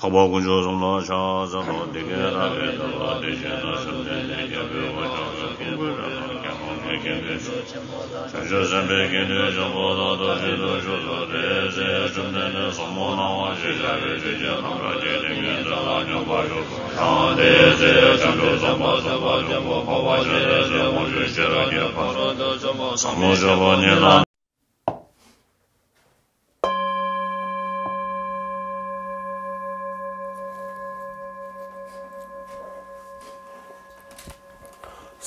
타바군조 정도 차자도 되게라게 더 되시나 선대에 개별과 정성을 저저선배기는 정보도 지도 조도대세 좀되는 소모나와 시작을 지정하게 되는 자라냐 바로 대세 장조사마사바 정보 파와제세 모주시라게 바로도 정보 사무저번이나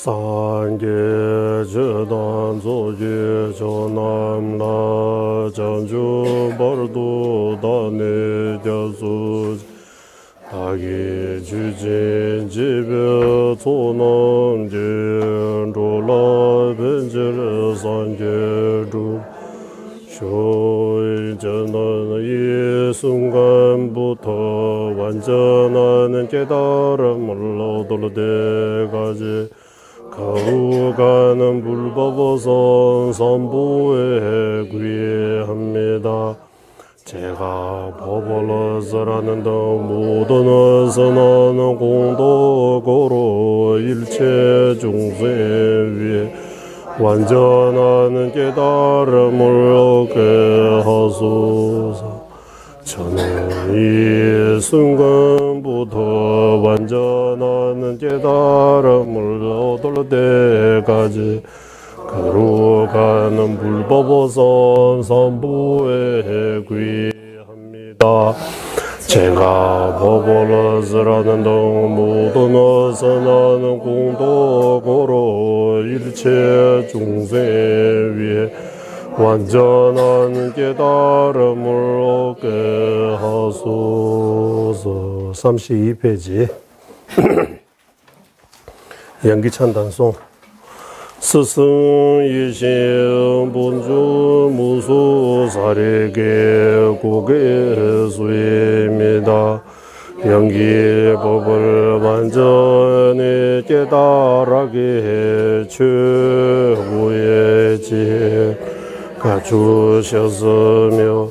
산계 제단 조제 조남라 전주 버도 다네 자수 다기 주진 집에 소남제 로라 벤저 산계루 쇼이 전원 이 순간부터 완전한 깨달음을 얻을 때까지 거룩한 불법어선 선보에 귀합니다. 제가 법을 쓰라는 등 모든 선언 공덕으로 일체 중생 위에 완전한 깨달음을 얻게 하소서. 저는 이 순간부터 완전한 깨달음을 얻을 때까지 거룩한 불법어선 선보에 귀합니다. 제가 법을 쓰라는 등 모든 선한 공덕으로 일체 중생 위에 완전한 깨달음을 얻게 하소서. 32페이지 연기찬단송. 스승이신 본주 무수사례계 고개수입니다. 연기법을 완전히 깨달하게 최고의 지혜 갖추셨으며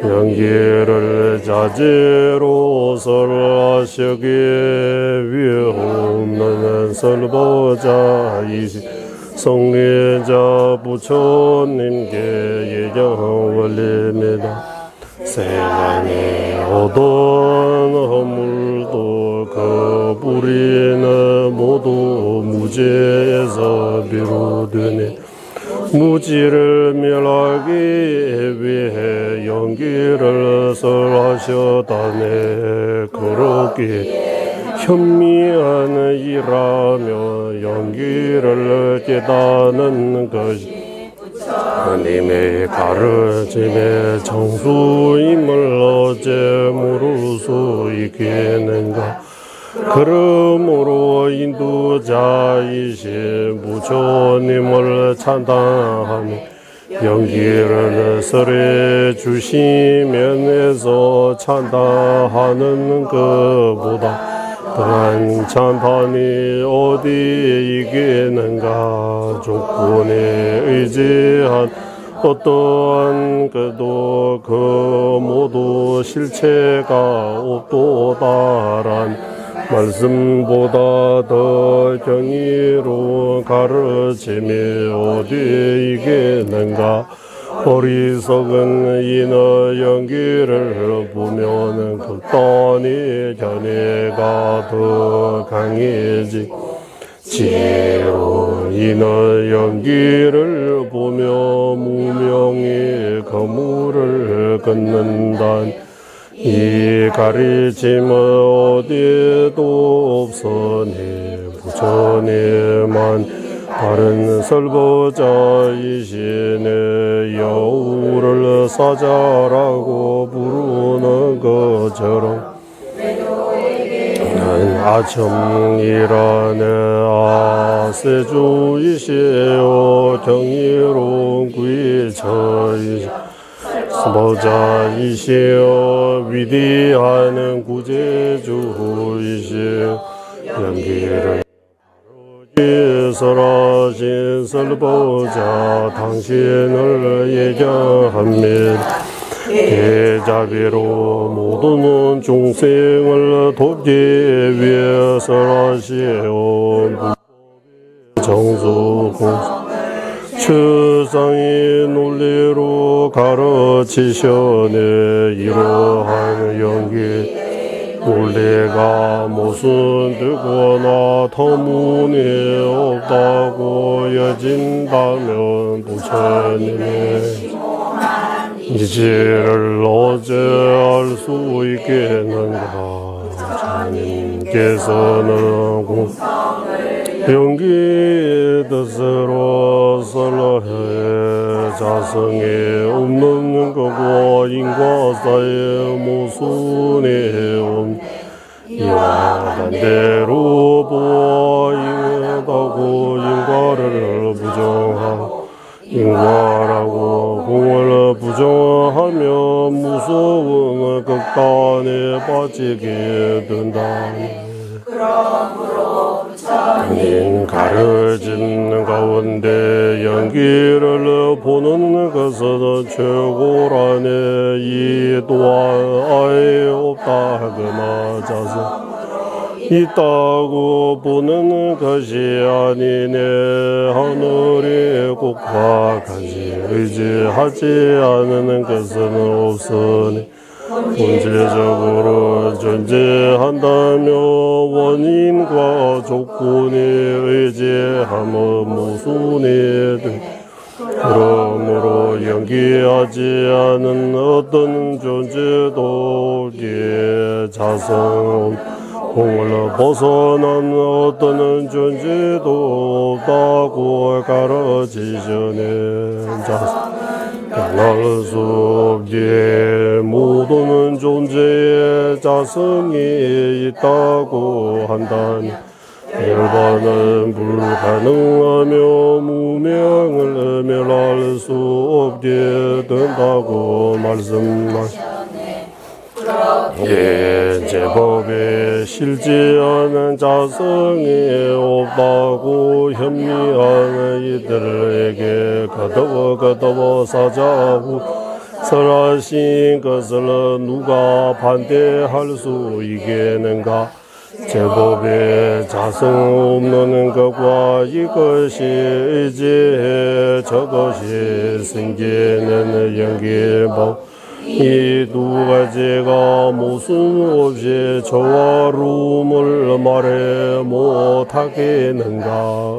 연기를 자제로 설하시기 위해 없는 설보자이시 성례자 부처님께 예정 올립니다. 세상에 어떤 허물도 그 뿌리는 모두 무지에서 비롯되니 무지를 멸하기 위해 연기를 설하셨다네. 그렇게 현미한 일하며 연기를 깨닫는 것이 하나님의 가르침의 정수임을 어째 모를 수 있겠는가. 그러므로 인도자이신 부처님을 찬양하며 연기를 설해 주시면서 찬양하는 것보다 더한 찬탄이 어디 있겠는가. 조건에 의지한 어떠한 것도 그 모두 실체가 없도다란 말씀보다 더 경이로운 가르침이 어디 있겠는가. 어리석은 이너 연기를 보면 극단의 견해가 더 강해지. 지혜로 이너 연기를 보며 무명의 거물을 걷는다. 이 가르침은 어디에도 없으니 부처님만 다른 설보자이시네. 여우를 사자라고 부르는 것처럼 아첨이라네. 아세주이시오 경이로운 구이처이시 보자이시오 위대한 구제주이시오 연기를 설하신 설보자 당신을 예견합니다. 대자비로 모든 중생을 돕기 위해서 하시온 정수 추상의 논리로 가르치셔내 이러한 연기 논리가 무슨 되거나 터무니 없다고 여진다면 부처님의 이지를 어찌할 수 있겠는가. 부처님께서는 용기의 뜻으로 설해 자성에 없는 것과 인과 사이의 모순이 이와 반대로 보아야다고 인과를 부정하고 인과라고 공을 부정하며 무서운 극단에 빠지게 된다. 인 가르치는 가운데 연기를 보는 것은 최고라네. 이 또한 아예 없다 그나 자서 있다고 보는 것이 아니네. 하늘의 꼭박하지 의지하지 않는 것은 없으니 본질적으로 존재한다며 원인과 조건이 의지하며 모순이 돼. 그러므로 연기하지 않은 어떤 존재도 자성 공을 벗어난 어떤 존재도 없다고 가르치시네. 자성 변할 수 없기에 모든 존재의 자성이 있다고 한다니 일반은 불가능하며 무명을 멸할 수 없게 된다고 말씀하셨습니다. 제법에 실지 않은 자성이 없다고 현미한 이들에게 거두어 사자후 설하신 것을 누가 반대할 수 있겠는가. 제법에 자성 없는 것과 이것이 의지해 저것이 생기는 연기법 이 두 가지가 모순 없이 조화로움을 말해 못하겠는가.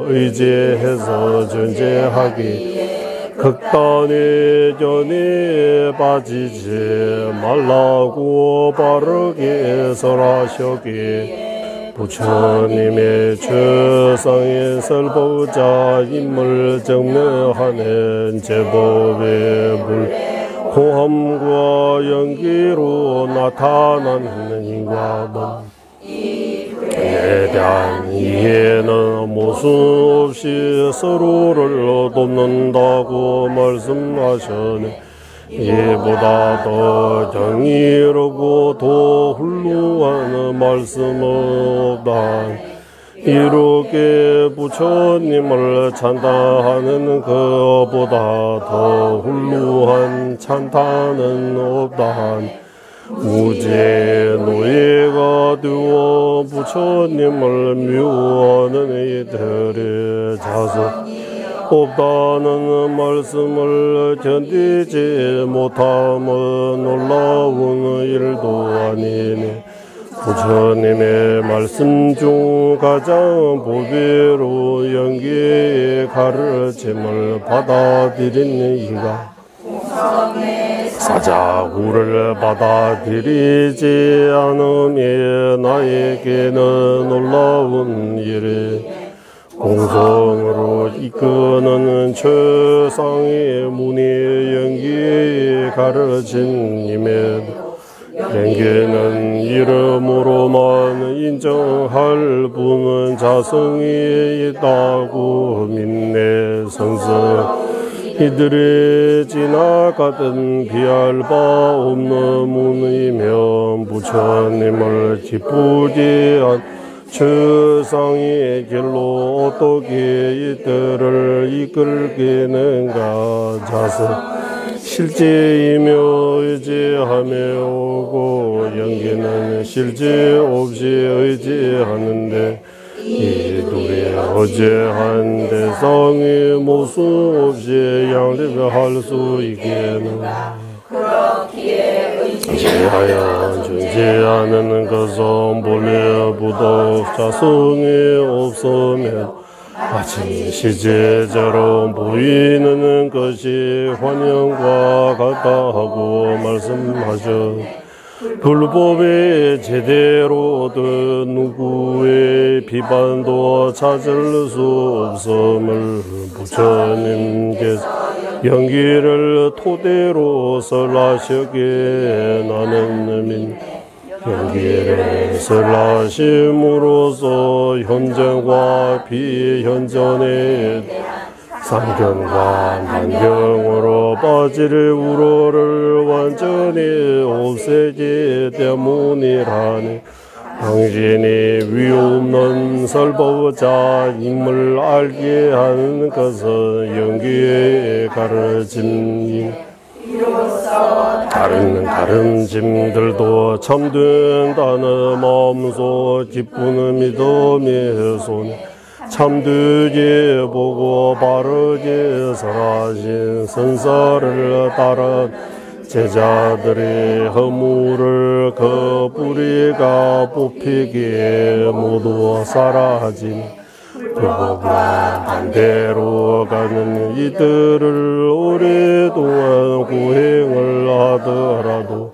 의지해서 존재하기 극단의 견해에 빠지지 말라고 바르게 설하셨기 부처님의 최상의 설보자임을 증명하는 제법의 공함과 연기로 나타나는 인과법에 대한 이해는 모순 없이 서로를 돕는다고 말씀하셨네. 이보다 더 정의롭고 더 훌륭한 말씀은 없다. 이렇게 부처님을 찬탄하는 것보다 더 훌륭한 찬탄은 없다. 무죄 노예가 되어 부처님을 미워하는 이들의 자석 없다는 말씀을 견디지 못함은 놀라운 일도 아니니 부처님의 말씀 중 가장 보배로 연기의 가르침을 받아들이는 이가 사자구를 받아들이지 않음이 나에게는 놀라운 일이 공성으로 이끄는 최상의 문의 연기의 가르침임에도 연기는 이름으로만 인정할 분은 자성이 있다고 믿네. 성성 이들이 지나가던 비할 바 없는 문이면 부처님을 기쁘지 않 최상의 길로 어떻게 이들을 이끌겠는가. 자성 실제이며 의지하며 오고 연기는 실제 없이 의지하는데 이 둘이 어제한 대상이 모습 없이 양립할 수 있게는 의지하여 존재하는 것은 본래 부덕 자성이 없으면 마치 시제처럼 보이는 것이 환영과 같다 하고 말씀하셨. 불법에 제대로 된 누구의 비판도 찾을 수 없음을 부처님께서 연기를 토대로 설하셨기에 나는 연기를 설하심으로써 현전과 비현전의 상견과 난경으로 빠질 우로를 완전히 없애기 때문이라니 당신이 위없는 설법자임을 알게 하는 것은 연기의 가르침이 다른 가르침들도 참된다는 마음속 기쁜 믿음의 손 참되게 보고 바르게 설하신 선사를 따라 제자들의 허물을 그 뿌리가 뽑히기에 모두 사라진 불법과 반대로 가는 이들을 오랫동안 구행을 하더라도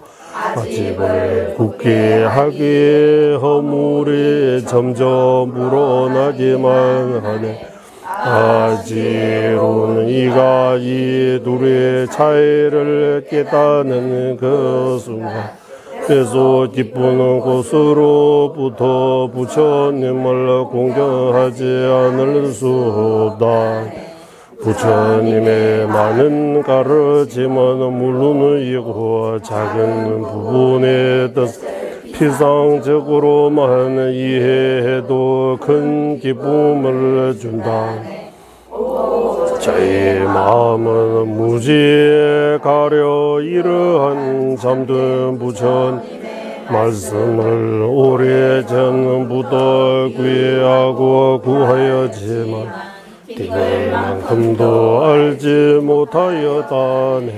마침을 굳게 하기에 허물이 점점 불어나기만 하네. 아지로는 이가 이 둘의 차이를 깨닫는 그 순간 계속 기쁘는 곳으로부터 부처님을 공경하지 않을 수 없다. 부처님의 많은 가르침은 물론이고 작은 부분에 피상적으로만 이해해도 큰 기쁨을 준다. 저희 마음은 무지에 가려 이러한 잠든 부처님 말씀을 오래전부터 구해하고 구하였지만 이만큼도 알지 못하였다네.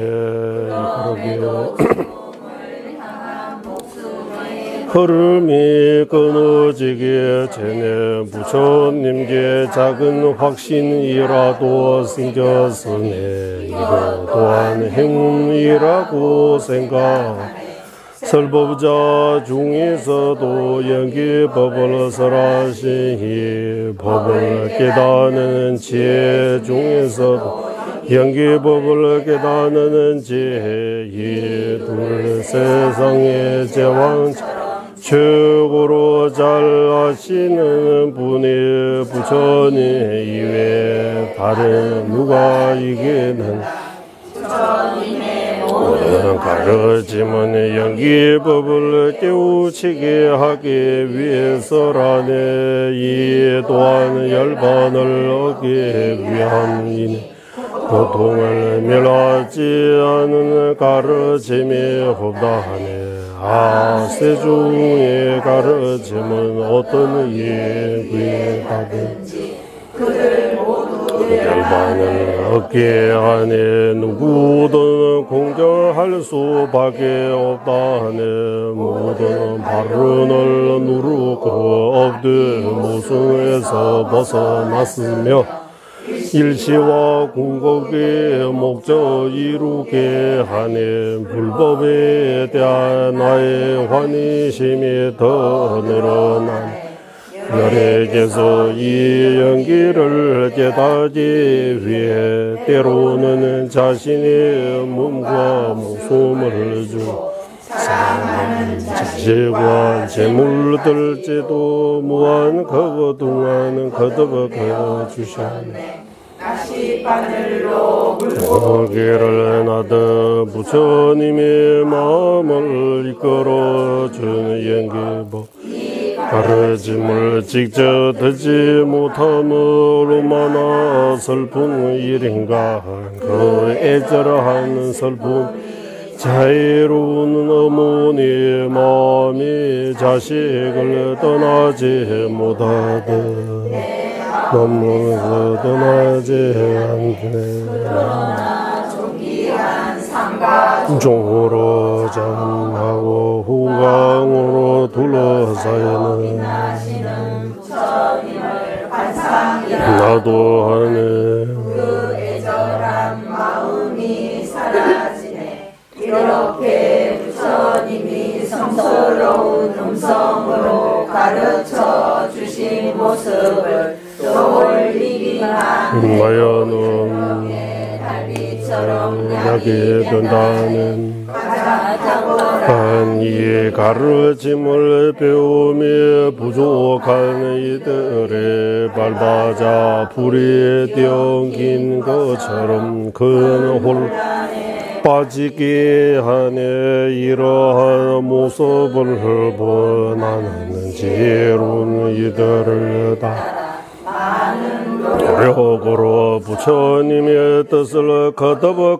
흐름이 끊어지게 전에 부처님께 작은 확신이라도 생겼으니 이거 또한 행운이라고 생각. 설법자 중에서도 연기법을 설하시니 법을 깨닫는 지혜 중에서도 연기법을 깨닫는 지혜 이 둘 세상의 제왕 최고로 잘 아시는 분이 부처님 이외에 다른 누가 이기는 가르침은 연기법을 깨우치게 하기 위해서라네. 이 또한 열반을 얻기 위함이니 고통을 멸하지 않은 가르침이 없다하네. 세중의 가르침은 어떤 예구에 가든지 열반을 얻게 하네. 누구든 공경할 수밖에 없다네. 모든 발언을 누르고 업된 모순에서 벗어났으며 일시와 궁극의 목적 이루게 하네. 불법에 대한 나의 환희심이 더 늘어난 너에게서 이 연기를 깨닫기 위해 때로는 자신의 몸과 목숨을 주 사랑하는 자식과 재물들지도 무한 거동하는 거듭어 주셨네. 거기를 나도 부처님의 마음을 이끌어주는 연기법 가르침을 직접 듣지 못함으로 얼마나 슬픈 일인가. 그 애절한 슬픔 자유로운 어머니 마음이 자식을 떠나지 못하듯 너무 떠나지 않게 종으로 잠하고 후광으로 둘러싸이는 나도 하네. 그 애절한 마음이 사라지네. 이렇게 부처님이 성스러운 음성으로 가르쳐 주신 모습을 떠올리기만 나야는 약이 된다는 이 가르침을 배우며 부족한 이들의 발바자 불이 떼어긴 것처럼 큰 홀 빠지게 하네. 이러한 모습을 보 나는 지혜로운 이들을 다 노력으로 부처님의 뜻을 거듭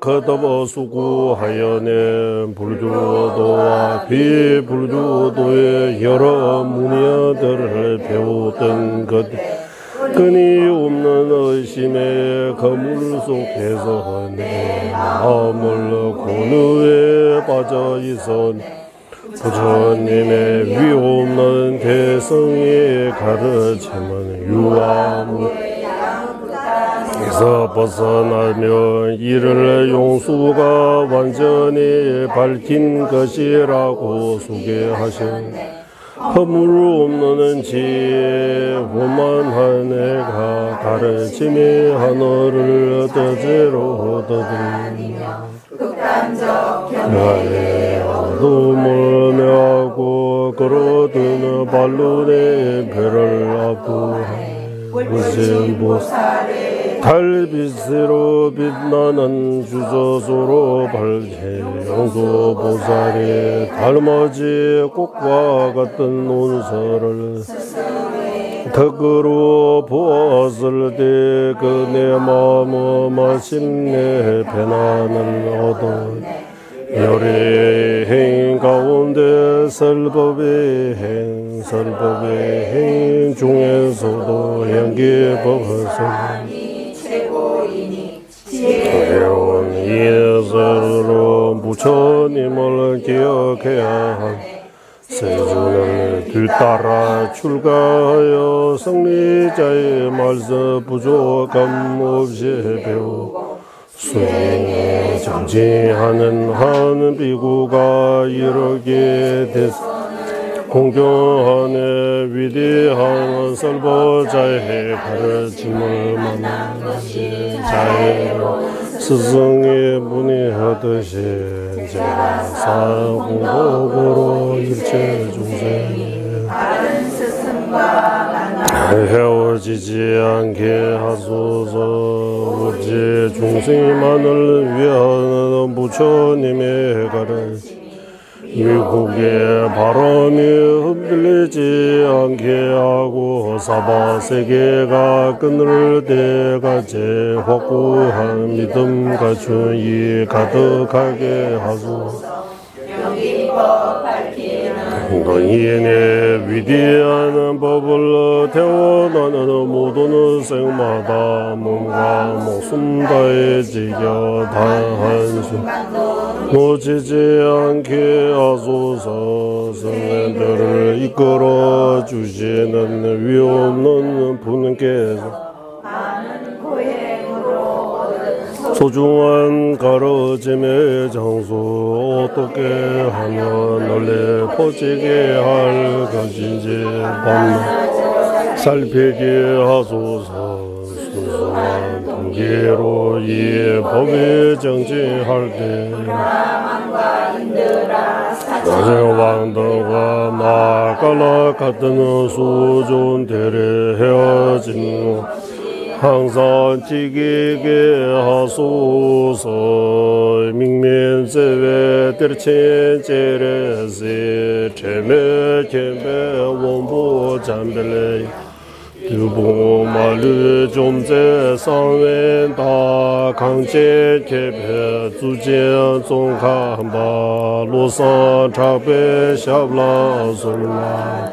수고하여내 불교도와 비불교도의 여러 문야들을 배우던 것 끊임없는 의심의 거물 속에서 내 마음을 고뇌에 빠져 있었네. 부처님의 위없는 대성의 가르침은 유아무에서 벗어나면 이를 용수가 완전히 밝힌 것이라고 소개하신 허물 없는 지혜 오만한 애가 가르침의 하늘을 떠제로 떠들며 나의 어둠을 메하고 걸어드는 발로 내 배를 아부하네. 달빛으로 빛나는 주저소로 밝게 영도보살의 달맞이 꽃과 같은 논설을 덕으로 보았을 때 그 내 마음 마침내 배난을 얻어 열의 행 가운데 설법의 행 중에서도 행기법을 해온 예설로 부처님을 기억해야 한 세존을 뒤따라 출가하여 성리자의 말씀 부족함 없이 배우고 수행에 정진하는 한 비구가 이르게 됐어. 공경하네. 위대한 설보자의 가르침을 만나시 자애로 스승이 문의하듯이 제가 사공복으로 일체 중생에 헤어지지 않게 하소서. 우리 중생만을 위한 부처님의 가르침 미국의 바람이 흔들리지 않게 하고 사바세계가 끊을 때까지 확고한 믿음 갖춘 이 가득하게 하소서. 너희의 위대한 법을 태어나는 모든 생마다 몸과 목숨 다해 지켜 다한수 놓치지 않게 하소서. 성인들을 이끌어 주시는 위없는 분께서 소중한 가르침의 장소 어떻게 하면 원래 퍼지게 할 것인지 밤낮 살피게 하소서. 순수한 동기로 이 법이 정지할 때 왕들과 마깔라 같은 수존 대례 헤어진 항상 지키게 하소서. 민면세외 들친제레세 체메 원보 잠벨레 두보마르 좀제 상wen다 강제 개별 주제 종간바 로산 작배 샤블라 솔라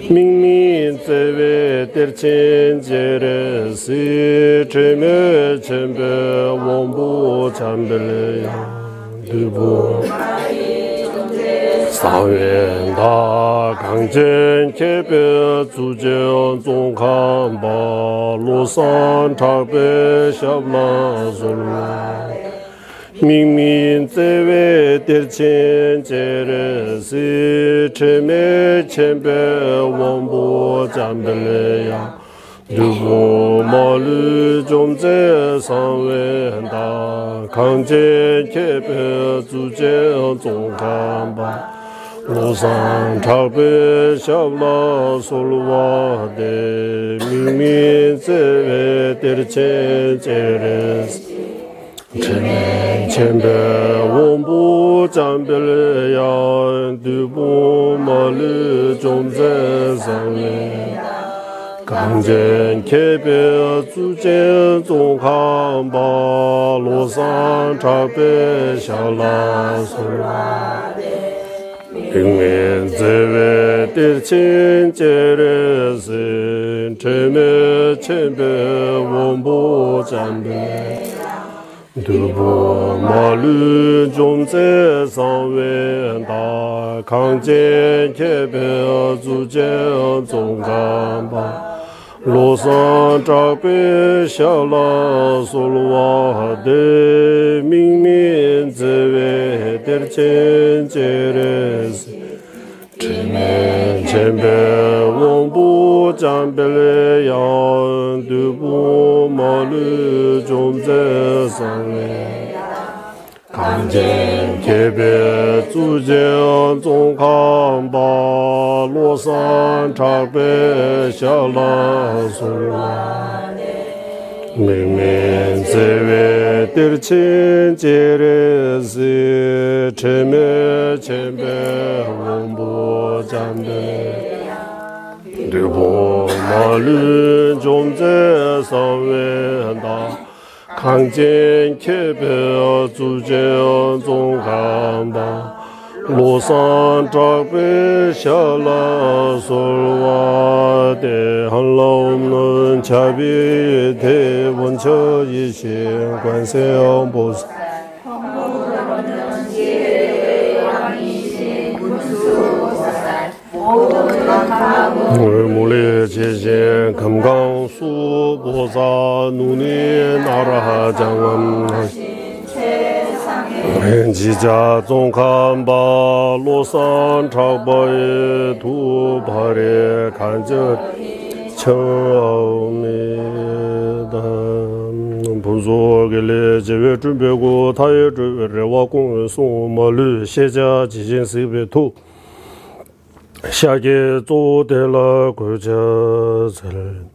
민민 제외 대천 제레시 제메 쳔베 원부 잠벨레 두보 사wen다 강전 개별 주전 종간바 로산 작배 샤블라 솔라 민민 제외 대천 제레시 제메 쳔베 원부 잠벨레야 두보 마르 좀제 상wen다 강제 개별 주제 종간바 로산 작배 샤블라 솔와데 민민 제외 대천 제레스 쳔베 원부 잠벨레야 두보 마르 좀제 상wen다 강전 개별 주제 종간바 로산 작배 샤라 솔라 민민 제외 대천 제레스 제메 쳔베 원부 잠벨 두보 마르 좀제 상wen다 강전 개별 주제 종간바 로산 작배 샤라 솔와데 민민 제외 대천 제레스 제메 쳔베 원부 잠벨레야 두보 마르 좀제 상wen다 강전 개별 주제 종간바 로산 작배 샤라 솔라 민민 제외 대천 제레스 제메 쳔베 원부 잠벨 두보 마르 좀제 상wen다 강전 개별 주제 종간바 로산 작배 샤라 솔와데 한라 없는 자비 대원처이신 관세음보살 물리 제신 금강수 보사 눈이 나라 장엄하시 지자 종간바 로산 작바의 두 발에 간절 청옵니다. 분소길래 제외 준비고 타의 주외와 공을 소마르 세자 지진 세배토 샤게 조데라 고자절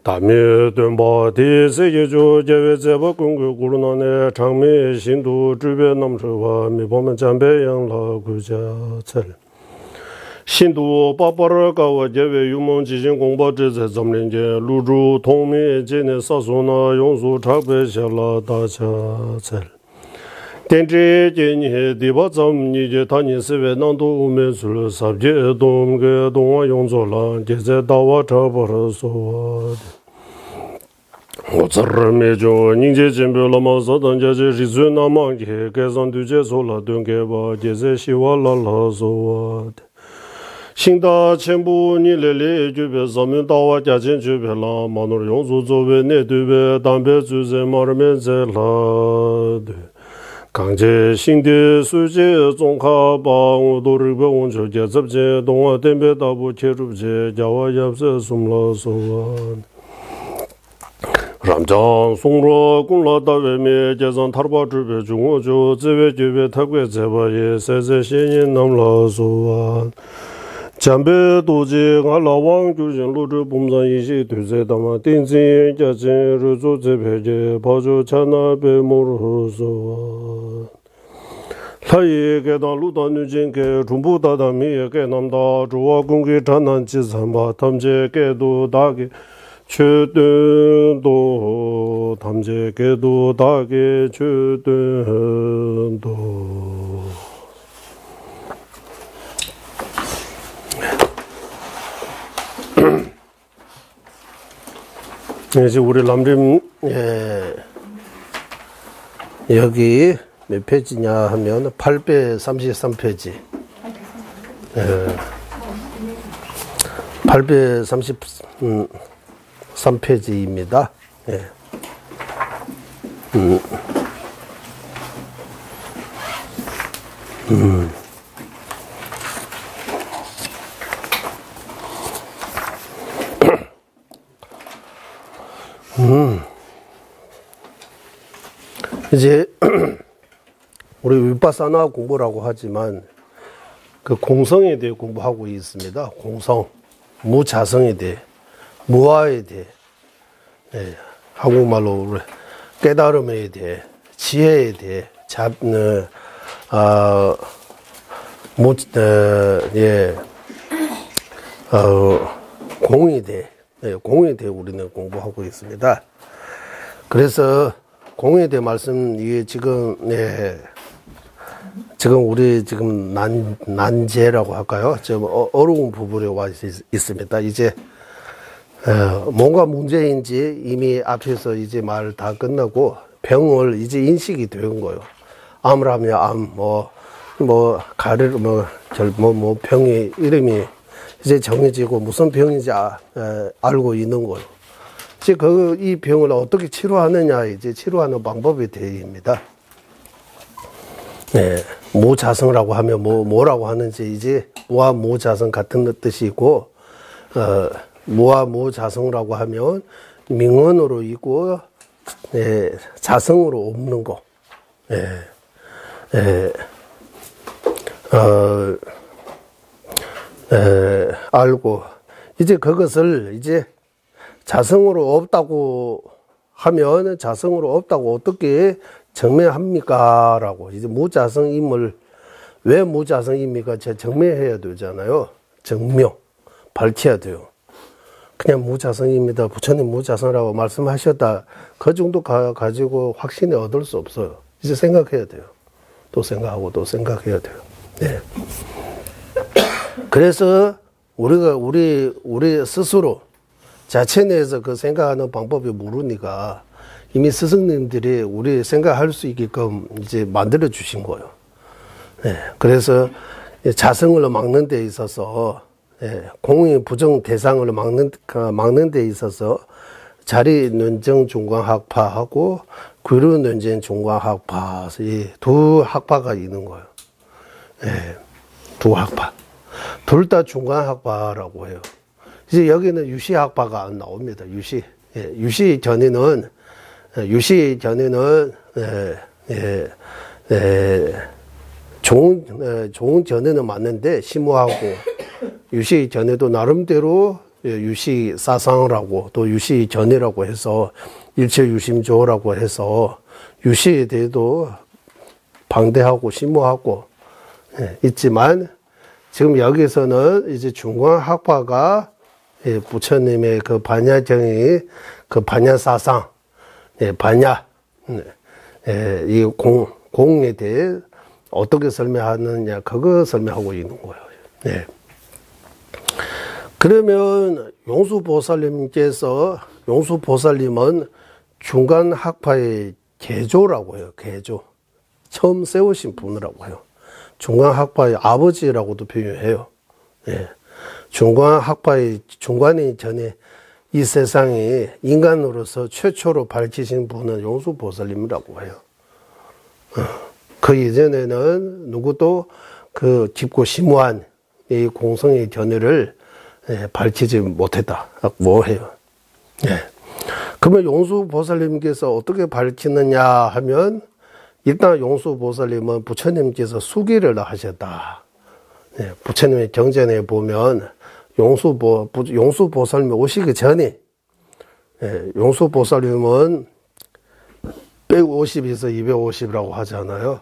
다미 돈바디 세계조 제외제바 공구 구르나네 장미 신도 주변 남서와 미보면 잠배양라 고자절 신도 바바르가와 제외 유몽 지진 공바제제 점린제 루주 통미 제네 사소나 용수 작배샤라 다자절 텐제 제니 디바점 니제 타니 세베 난도 우메술 삽제 동게 동화 용조라 제제 다와 잡버서 오츠르메조 닝제 젬벨라마서 단제제 리즈나망게 개선두제 솔라 동게바 제제 시왈라라소 신다 첨부 니레레 주베 자면 다와 자진 주베라 마노 용조 조베 네드베 담베 주제 마르멘제라 강제 신대 수제 종카방 도르베 원조 제접제 동화 덴베 다부 체루제 자와 yapse 숨라소완 람장 송로 공라 다베메 제선 타르바 주베 중오조 제베 주베 타괴 제바예 세세 신인 남라소완 잠베 도지 알라왕 주진 로즈 봄산 이시 되제 담아 딘진 자진 루조 제베제 바조 차나베 모르소 라이에게다 루다누진게 중부다다미에게 남다 주와궁기 잔난지삼바 탐제게도 다게 최든도 탐제게도 다게 최든도 이제 우리 람림 여기 몇 페이지냐 하면 833페이지. 833페이지입니다. 예. 이제 우리 위파사나 공부라고 하지만 그 공성에 대해 공부하고 있습니다. 공성, 무자성에 대해, 무아에 대해, 한국말로 깨달음에 대해, 지혜에 대해, 공에 대해, 공에 대해 우리는 공부하고 있습니다. 그래서 공에 대해 말씀, 이게 지금, 지금 우리 지금 난제라고 할까요? 좀 어려운 부분에 와 있습니다. 이제, 뭔가 문제인지 이미 앞에서 이제 말 다 끝나고 병을 이제 인식이 된 거예요. 암이라면 암, 병의 이름이 이제 정해지고 무슨 병인지 알고 있는 거예요. 이제 이 병을 어떻게 치료하느냐, 이제 치료하는 방법에 대해입니다. 네, 무자성이라고 하면 뭐라고 하는지 이제 무아 무자성 같은 뜻이고, 무아 무자성이라고 하면 명언으로 있고, 자성으로 없는 거. 알고, 이제 그것을 이제 자성으로 없다고 하면 자성으로 없다고 어떻게 증명합니까? 라고. 이제 무자성임을, 왜 무자성입니까? 증명해야 되잖아요. 증명. 밝혀야 돼요. 그냥 무자성입니다. 부처님 무자성이라고 말씀하셨다. 그 정도 가지고 확신을 얻을 수 없어요. 이제 생각해야 돼요. 또 생각하고 또 생각해야 돼요. 네. 그래서 우리 스스로 자체 내에서 그 생각하는 방법이 모르니까 이미 스승님들이 우리 생각할 수 있게끔 이제 만들어 주신 거예요. 네. 그래서 자성을 막는 데 있어서, 공의 부정 대상을 막는 데 있어서 자리 논정 중광학파하고 구류 논쟁 중광학파, 이 두 학파가 있는 거예요. 두 학파. 둘 다 중광학파라고 해요. 이제 여기는 유시학파가 안 나옵니다. 유시 전에는 좋은 전에는 맞는데 심오하고, 유시 전에도 나름대로 유시 사상이라고 또 유시 전이라고 해서 일체 유심조라고 해서 유시에 대해도 방대하고 심오하고 있지만, 지금 여기서는 이제 중광학파가 부처님의 그 반야정의 그 반야사상, 반야, 이 공에 대해 어떻게 설명하느냐, 그거 설명하고 있는 거예요. 그러면 용수보살님은 중간학파의 개조라고 해요. 개조. 처음 세우신 분이라고 해요. 중간학파의 아버지라고도 표현해요. 중간이 전에 이 세상에 인간으로서 최초로 밝히신 분은 용수보살님이라고 해요. 그 이전에는 누구도 그 깊고 심오한 이 공성의 견해를 밝히지 못했다고 해요. 그러면 용수보살님께서 어떻게 밝히느냐 하면, 일단 용수보살님은 부처님께서 수기를 하셨다. 부처님의 경전에 보면 용수보살님 오시기 전에, 용수보살님은 150에서 250이라고 하잖아요.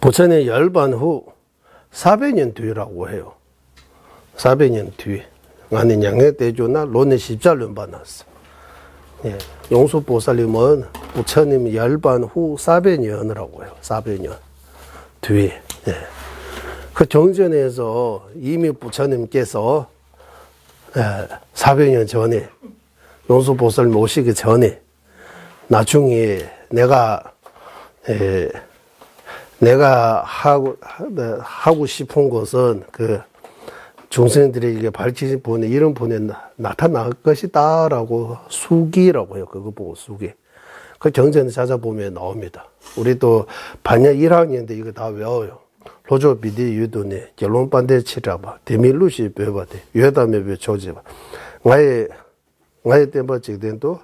부처님 열반 후 400년 뒤라고 해요. 400년 뒤. 아니, 양해대조나 론의 십자륜 받았어. 예. 용수보살님은 부처님 열반 후 400년이라고 해요. 400년 뒤. 예. 그 정전에서 이미 부처님께서 400년 전에 용수보살님 오시기 전에 나중에 내가 하고 싶은 것은 그 중생들에게 밝히신 분에 이런 분에 나타날 것이다 라고 수기라고 해요. 그거 보고 수기. 그 경전에 찾아보면 나옵니다. 우리도 반년 1학년 때 이거 다 외워요. 로조 비디 유도네 결론 반대 치라봐 데밀루시 배바데 유에다메 배 조지바 나의 때바 직된도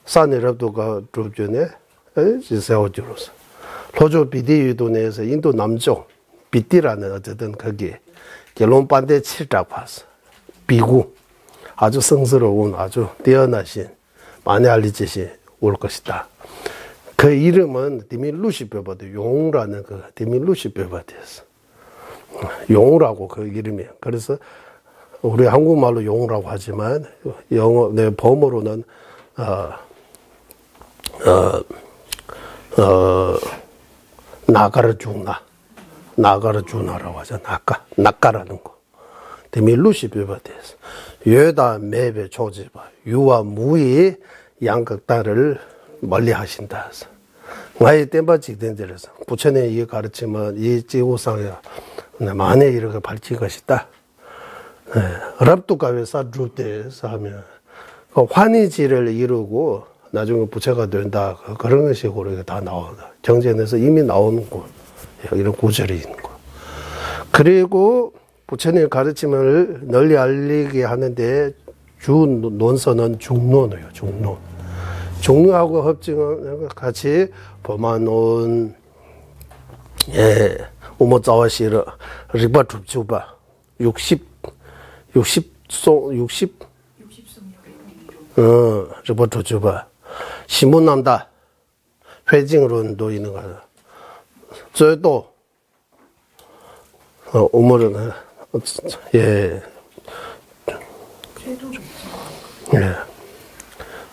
산에랍도가 좁전에 세워주로서 로조 비디 유도네에서 인도 남쪽 비디라는 어쨌든 거기 결론 반대 치라고 봤어. 비구 아주 성스러운 아주 뛰어나신 많이 알려지신 올 것이다. 그 이름은 디밀루시베바드 용라는 그 디밀루시베바드였어. 용라고 그 이름이에요. 그래서 우리 한국말로 용라고 하지만 영어 내 범어로는 나가르주나라고 하죠. 낙가라는 거. 디밀루시베바드였어. 유에다 매배 조지바 유와 무의 양극단을 멀리 하신다. 나의 땜바 직된들에서 부처님 이 가르침은 이 지구상에 만에 이렇게 밝힐 것이다. 랍두가웨 사주대에서 하면 환희지를 이루고 나중에 부처가 된다. 그런 식으로 다 나온다. 경전에서 이미 나오는 거 이런 구절이 있는 거. 그리고 부처님 가르침을 널리 알리게 하는데 주 논서는 중론이에요. 중론. 종류하고 hợp증은 같이 범한온 우모자와시르 리바 줍주바 60송 리바 줍주바 신문난다 회징론도 있는 거야. 저도 우모는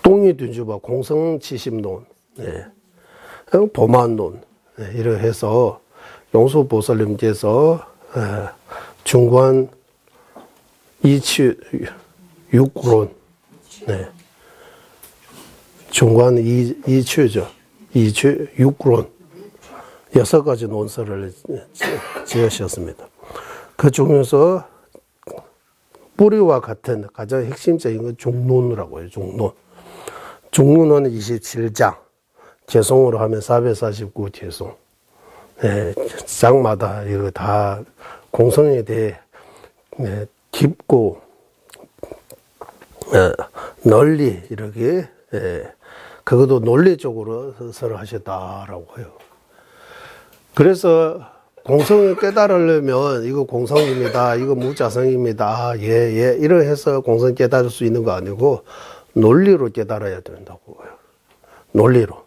동이 둔주바 공성치심론, 보만론, 이렇게 해서 용수보살님께서 중관 이치 육론, 중관 이치죠. 이치 육론 6가지 논서를 지으셨습니다. 그 중에서 뿌리와 같은 가장 핵심적인 건 중론이라고 해요. 중론. 중론은 27장, 개송으로 하면 449 개송. 장마다 이거 다 공성에 대해 깊고 널리 이렇게 그것도 논리적으로 서로 하셨다라고 해요. 그래서 공성을 깨달으려면 이거 공성입니다. 이거 무자성입니다. 이렇게 해서 공성 깨달을 수 있는 거 아니고 논리로 깨달아야 된다고 해요. 논리로.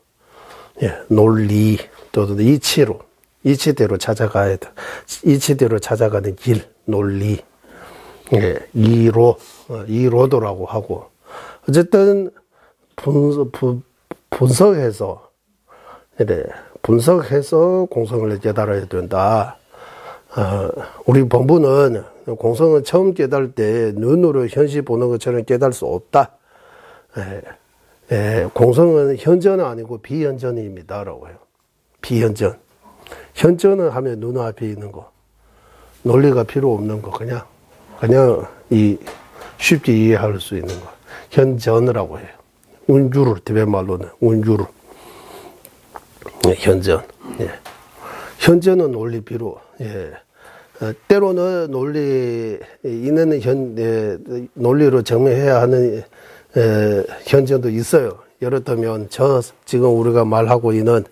논리 또는 이치로. 이치대로 찾아가야 돼. 이치대로 찾아가는 길, 논리. 이로도라고 하고. 어쨌든 분석해서 공성을 깨달아야 된다. 우리 본부는 공성을 처음 깨달을 때 눈으로 현시 보는 것처럼 깨달을 수 없다. 공성은 현전은 아니고 비현전입니다라고 해요. 비현전. 현전은 하면 눈앞에 있는 거. 논리가 필요 없는 거. 그냥 쉽게 이해할 수 있는 거. 현전이라고 해요. 운주를, 티베트 말로는 운주를. 현전. 현전은 논리 비로. 때로는 논리로 증명해야 하는 현전도 있어요. 예를 들면 지금 우리가 말하고 있는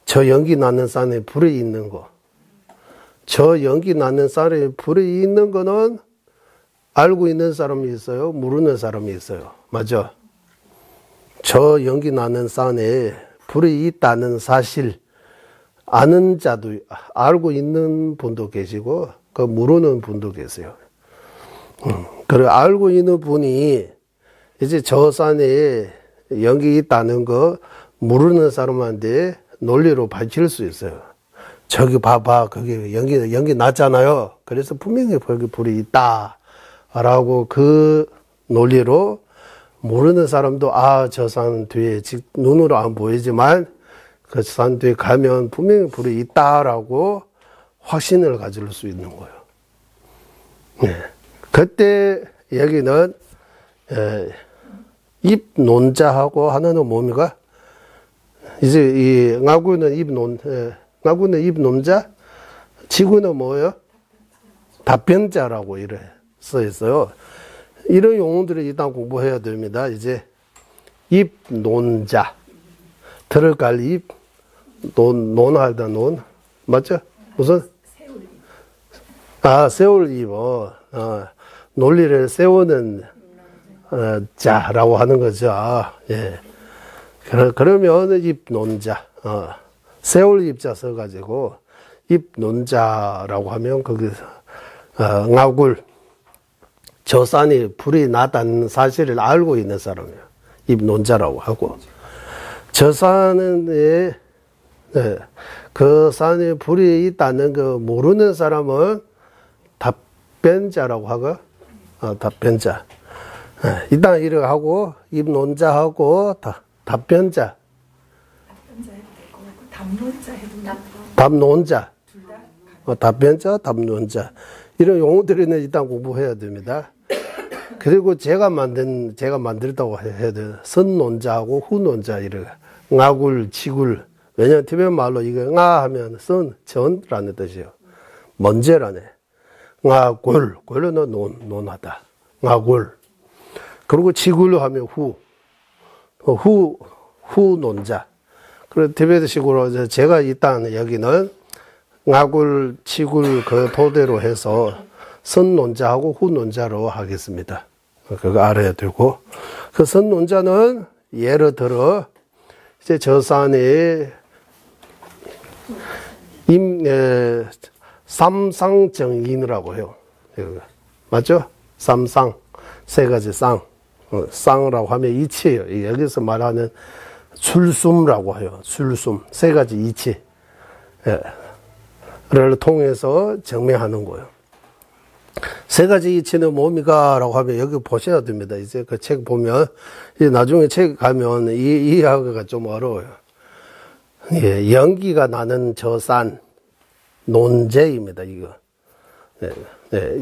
저 연기 나는 산에 불이 있는 거. 저 연기 나는 산에 불이 있는 거는 알고 있는 사람이 있어요. 모르는 사람이 있어요. 맞죠? 저 연기 나는 산에 불이 있다는 사실 아는 자도, 알고 있는 분도 계시고, 그 모르는 분도 계세요. 그리고 알고 있는 분이 이제 저 산에 연기 있다는 거 모르는 사람한테 논리로 밝힐 수 있어요. 저기 봐봐, 거기 연기 났잖아요. 그래서 분명히 거기 불이 있다. 라고 그 논리로 모르는 사람도 저 산 뒤에 눈으로 안 보이지만 그 산 뒤에 가면 분명히 불이 있다라고 확신을 가질 수 있는 거예요. 네. 그때 여기는 입논자하고 하나는 뭡니까? 이제 이 nga구는 입논자, 지구는 뭐예요? 답변자라고 이래 써 있어요. 이런 용어들을 일단 공부해야 됩니다. 이제 입논자, 들어갈 입, 논하다 논, 맞죠? 무슨? 세울 입. 논리를 세우는 자라고 하는 거죠. 예. 그러면 입논자, 세울 입자 써가지고 입논자라고 하면 거기서 nga굴, 저 산이 불이 났다는 사실을 알고 있는 사람이에요. 입논자라고 하고, 저 산에 그 산에 불이 있다는 거 모르는 사람은 답변자라고 하고, 답변자. 일단 이렇게 하고, 입논자하고, 답변자. 답논자 해도 답논자. 답변자, 답논자. 이런 용어들은 일단 공부해야 됩니다. 그리고 제가 만들다고 해야 돼요. 선논자하고 후논자, 이렇게. nga굴, 지굴. 왜냐면 티베트 말로 이거 nga 하면 전라는 뜻이에요. 먼저라네. nga굴, 굴은 논하다. nga굴. 그리고 지굴로 하면 후논자. 그리고 티베트식으로 제가 일단 여기는 nga굴, 지굴 그 토대로 해서 선논자하고 후논자로 하겠습니다. 그거 알아야 되고. 그 선논자는 예를 들어, 이제 저 산에 삼상정인이라고 해요. 맞죠? 삼상. 세 가지 쌍. 쌍이라고 하면 이치예요. 여기서 말하는 술숨이라고 해요. 술숨. 세 가지 이치. 를 통해서 증명하는 거예요. 세 가지 이치는 뭡니까? 라고 하면 여기 보셔야 됩니다. 이제 그 책 보면, 나중에 책 가면 이해하기가 좀 어려워요. 예, 연기가 나는 저 산, 논제입니다, 이거.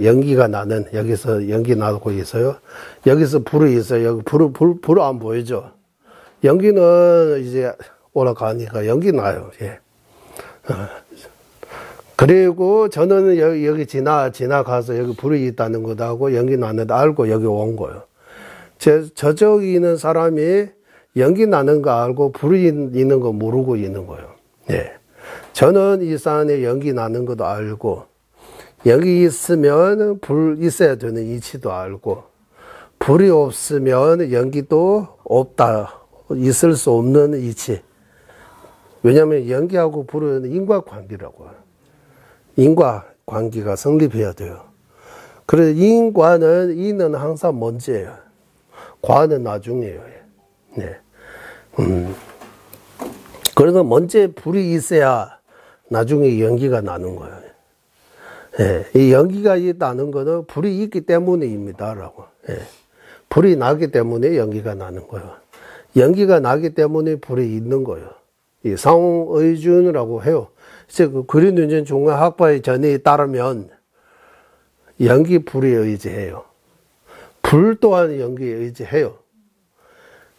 연기가 나는, 여기서 연기 나고 있어요. 여기서 불이 있어요. 여기 불 안 보이죠? 연기는 이제 올라가니까 연기 나요. 예. 그리고 저는 여기 지나가서 여기 불이 있다는 것도 하고 연기 나는 거 알고 여기 온 거예요. 저쪽에 있는 사람이 연기 나는 거 알고 불이 있는 거 모르고 있는 거예요. 예. 저는 이 산에 연기 나는 것도 알고, 여기 있으면 불 있어야 되는 이치도 알고, 불이 없으면 연기도 없다, 있을 수 없는 이치. 왜냐하면 연기하고 불은 인과관계라고 해요. 인과관계가 성립해야 돼요. 그래서 인과는 항상 먼저예요. 과는 나중이에요. 네. 그래서 먼저 불이 있어야 나중에 연기가 나는 거예요. 예, 이 연기가 있다는 것은 불이 있기 때문입니다라고. 예, 불이 나기 때문에 연기가 나는 거예요. 연기가 나기 때문에 불이 있는 거예요. 이 상의준이라고 해요. 이제 그 그린윤전 중앙학파의 전에 따르면 연기 불에 의지해요. 불 또한 연기에 의지해요.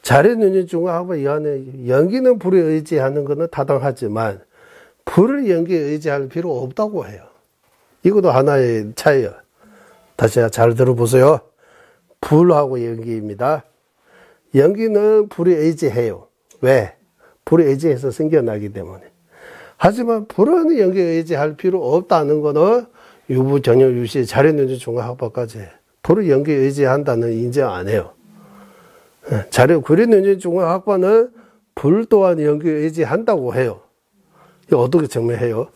자린윤전 중앙학파 이 안에 연기는 불에 의지하는 것은 타당하지만 불을 연기에 의지할 필요 없다고 해요. 이것도 하나의 차이예요. 다시 잘 들어보세요. 불하고 연기입니다. 연기는 불에 의지해요. 왜? 불에 의지해서 생겨나기 때문에. 하지만 불은 연기에 의지할 필요 없다는 것은 유부, 전혀, 유시, 자린윤전 중앙학파까지 불을 연기에 의지한다는 인정 안 해요. 그린윤전 중앙학파는 불 또한 연기에 의지한다고 해요. 이거 어떻게 증명해요?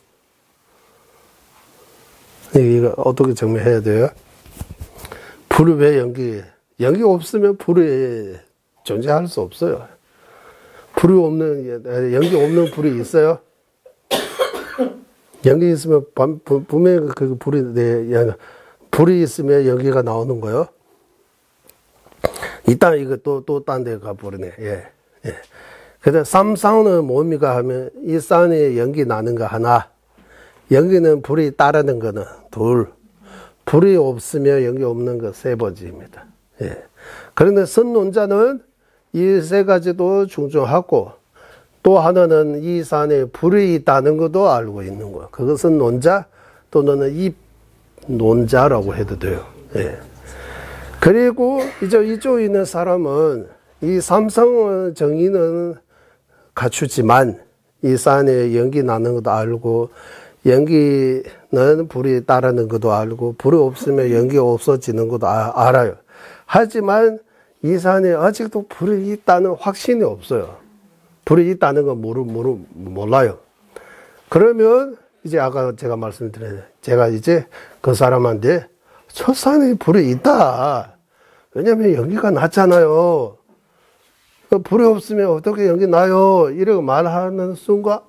이거 어떻게 증명해야 돼요? 불이 왜 연기 없으면 불이 존재할 수 없어요. 연기 없는 불이 있어요? 연기 있으면 분명히 그 불이 있으면 연기가 나오는 거요. 일단 이거 또 딴 데 가버리네. 예. 근데 삼상은 뭡니까 하면 이 산에 연기 나는 거 하나, 연기는 불이 따르는 거는 둘, 불이 없으면 연기 없는 거 세 번째입니다. 예. 그런데 선론자는 이 세 가지도 중요하고, 또 하나는 이 산에 불이 있다는 것도 알고 있는 거예요. 그것은 논자 또는 입논자라고 해도 돼요. 예. 그리고 이쪽에 있는 사람은 이 삼성 정의는 갖추지만 이 산에 연기 나는 것도 알고, 연기는 불이 따르는 것도 알고, 불이 없으면 연기 없어지는 것도 알아요. 하지만 이 산에 아직도 불이 있다는 확신이 없어요. 불이 있다는 건 몰라요. 그러면 이제 아까 제가 말씀드렸는데, 제가 이제 그 사람한테 저 산에 불이 있다. 왜냐면 연기가 났잖아요. 불이 없으면 어떻게 연기 나요? 이렇게 말하는 순간,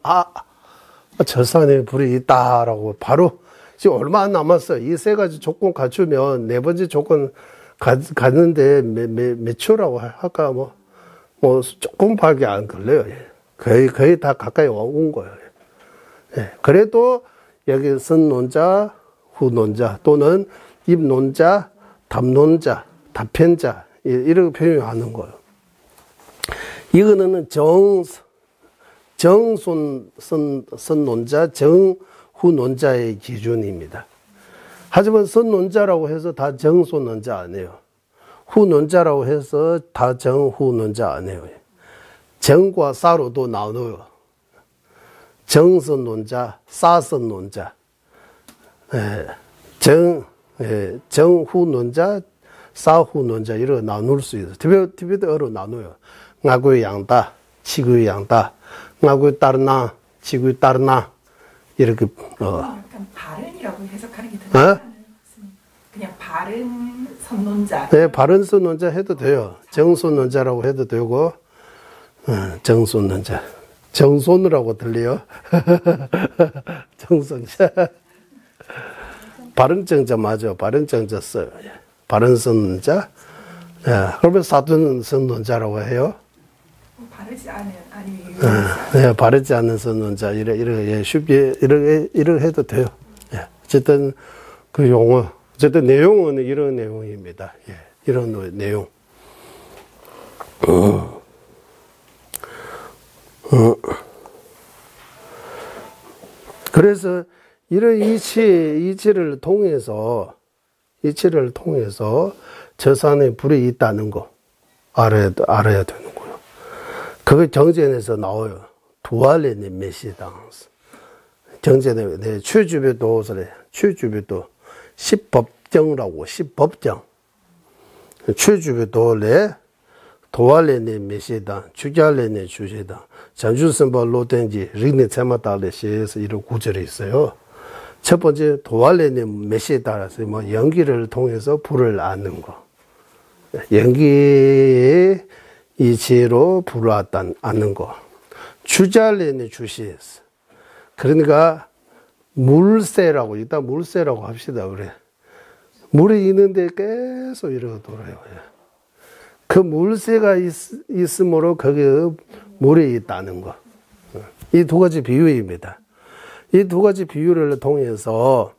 저 산에 불이 있다라고 바로, 지금 얼마 안 남았어요. 이 세 가지 조건 갖추면 네 번째 조건 갔는데 몇 초라고 할까? 조금밖에 안 걸려요. 거의 다 가까이 온 거예요. 예. 그래도 여기 선논자, 후논자 또는 입논자, 답논자, 답편자 이렇게 표현하는 거예요. 이거는 선논자, 정후논자의 기준입니다. 하지만 선논자라고 해서 다 정소논자 아니에요. 후논자라고 해서 다 정후논자 아니에요. 정과 사로도 나눠요. 정선논자, 사선논자, 정후논자, 사후논자 이렇게 나눌 수 있어요. 특별히 나눠요. 나구의 양다, 치구의 양다, 나구의 따르나, 치구의 따르나 이렇게 약간 바른이라고 해석하는 게 더 낫지 않아요? 그냥 바른 선논자. 네, 바른 선논자 해도 돼요. 정선논자라고 해도 되고, 정선논자. 정손이라고 들려요? 정선자. 바른 정자 맞아. 바른 정자 써요. 바른 선논자. 그러면 사둔 선논자라고 해요. 바르지 않은, 아니. 네, 바르지 않는 선논자. 이렇게 쉽게, 이렇게 해도 돼요. 어쨌든 그 용어. 어쨌든 내용은 이런 내용입니다. 이런 내용. 그래서 이런 이치를 통해서 저 산에 불이 있다는 거 알아야 되는 거예요. 그게 정전에서 나와요. 두알레니 메시당스. 정전에 내 최주배도서래. 최주배도 10법정이라고 10법정. 최주배도래 도알레니 메시당, 주잘레니 주시당. 전주선바 로텐지 링네 체마달레 시에서 이런 구절이 있어요. 첫 번째 도알레니 메시다라서 연기를 통해서 불을 안는 거. 연기의 이치로 불을 안는 거. 주잘레니 주시에서. 그러니까 물새라고, 일단 물새라고 합시다. 그래. 물이 있는데 계속 이러고 돌아요. 그 물새가 있으므로 거기에 물이 있다는 거. 이 두 가지 비유입니다. 이 두 가지 비유를 통해서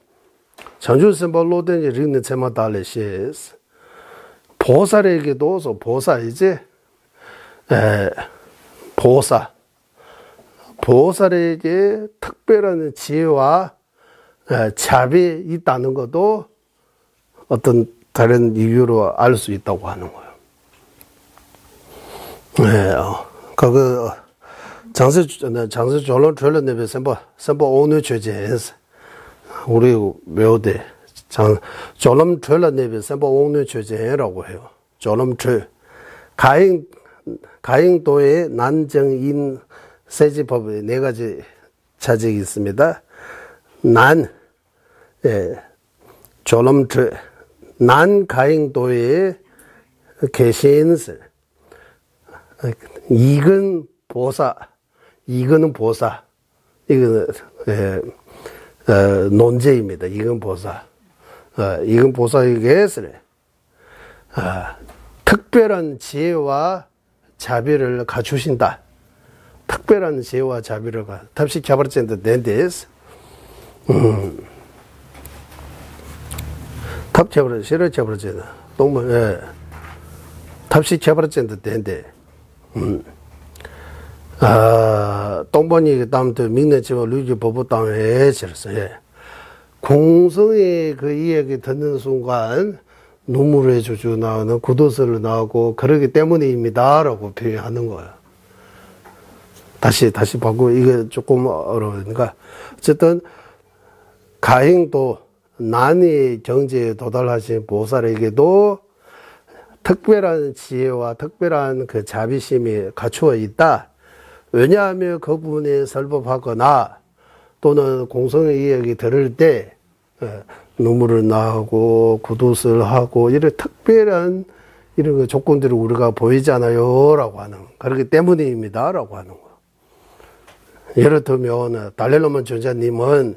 전주선발로된 링네 체마달레시에서 보살에게도 보살에게 특별한 지혜와 자비 있다는 것도 어떤 다른 이유로 알 수 있다고 하는 거예요. 장세 졸론 졸론네베 선보 오늘 죄제에서 우리 외우대 졸론 졸론네베 선보 오늘 죄제라고 해요. 졸론 죄 가행도의 난정인 세지법의 네 가지 자직이 있습니다. 난, 예, 졸음트, 난 가행도에 계신스, 이근 보사, 이근은 보사, 이거는, 예, 논제입니다. 이근 보사. 이근 보사에게서, 특별한 지혜와 자비를 갖추신다. 특별한 지혜와 자비를 탑시 캬바르젠드 덴데스. 탑 캬바르 시르 캬바르젠드 동문 예. 탑시 캬바르젠드 덴데. 동번이 다음부터 민내지와 루지 법부 땅에 지었어요. 예. 공성의 그 이야기 듣는 순간 눈물의 주주 나오는 구도설을 나오고 그러기 때문입니다라고 표현하는 거예요. 다시 바꾸고 이게 조금 어려우니까 어쨌든 가행도 난이 경지에 도달하신 보살에게도 특별한 지혜와 특별한 그 자비심이 갖추어 있다. 왜냐하면 그분이 설법하거나 또는 공성의 이야기 들을 때 눈물을 나오고 구두를 하고 이런 특별한 이런 그 조건들을 우리가 보이잖아요 라고 하는 그렇기 때문입니다 라고 하는 거. 예를 들면 달렐로몬 전자님은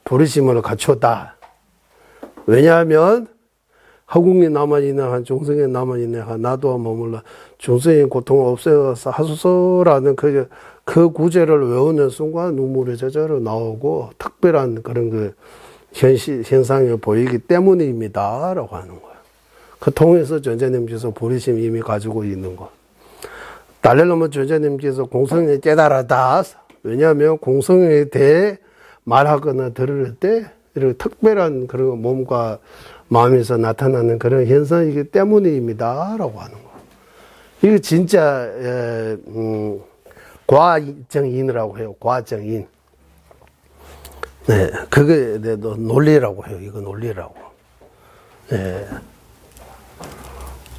부르심을 갖췄다. 왜냐하면 허궁이 남아있는 한 중생에 남아있는 한 나도 머물러 중생의 고통을 없애서 하소서라는 그 구제를 외우는 순간 눈물이 저절로 나오고 특별한 그런 그 현상이 보이기 때문입니다 라고 하는 거예요. 그 통해서 전자님께서 부르심 이미 가지고 있는 거. 달렐로몬 전자님께서 공성에 깨달았다. 왜냐하면 공성에 대해 말하거나 들을 때 이런 특별한 그런 몸과 마음에서 나타나는 그런 현상이기 때문입니다 라고 하는 거. 이게 진짜 과정인이라고 해요. 과정인. 네, 그게 논리라고 해요. 이거 논리라고. 네.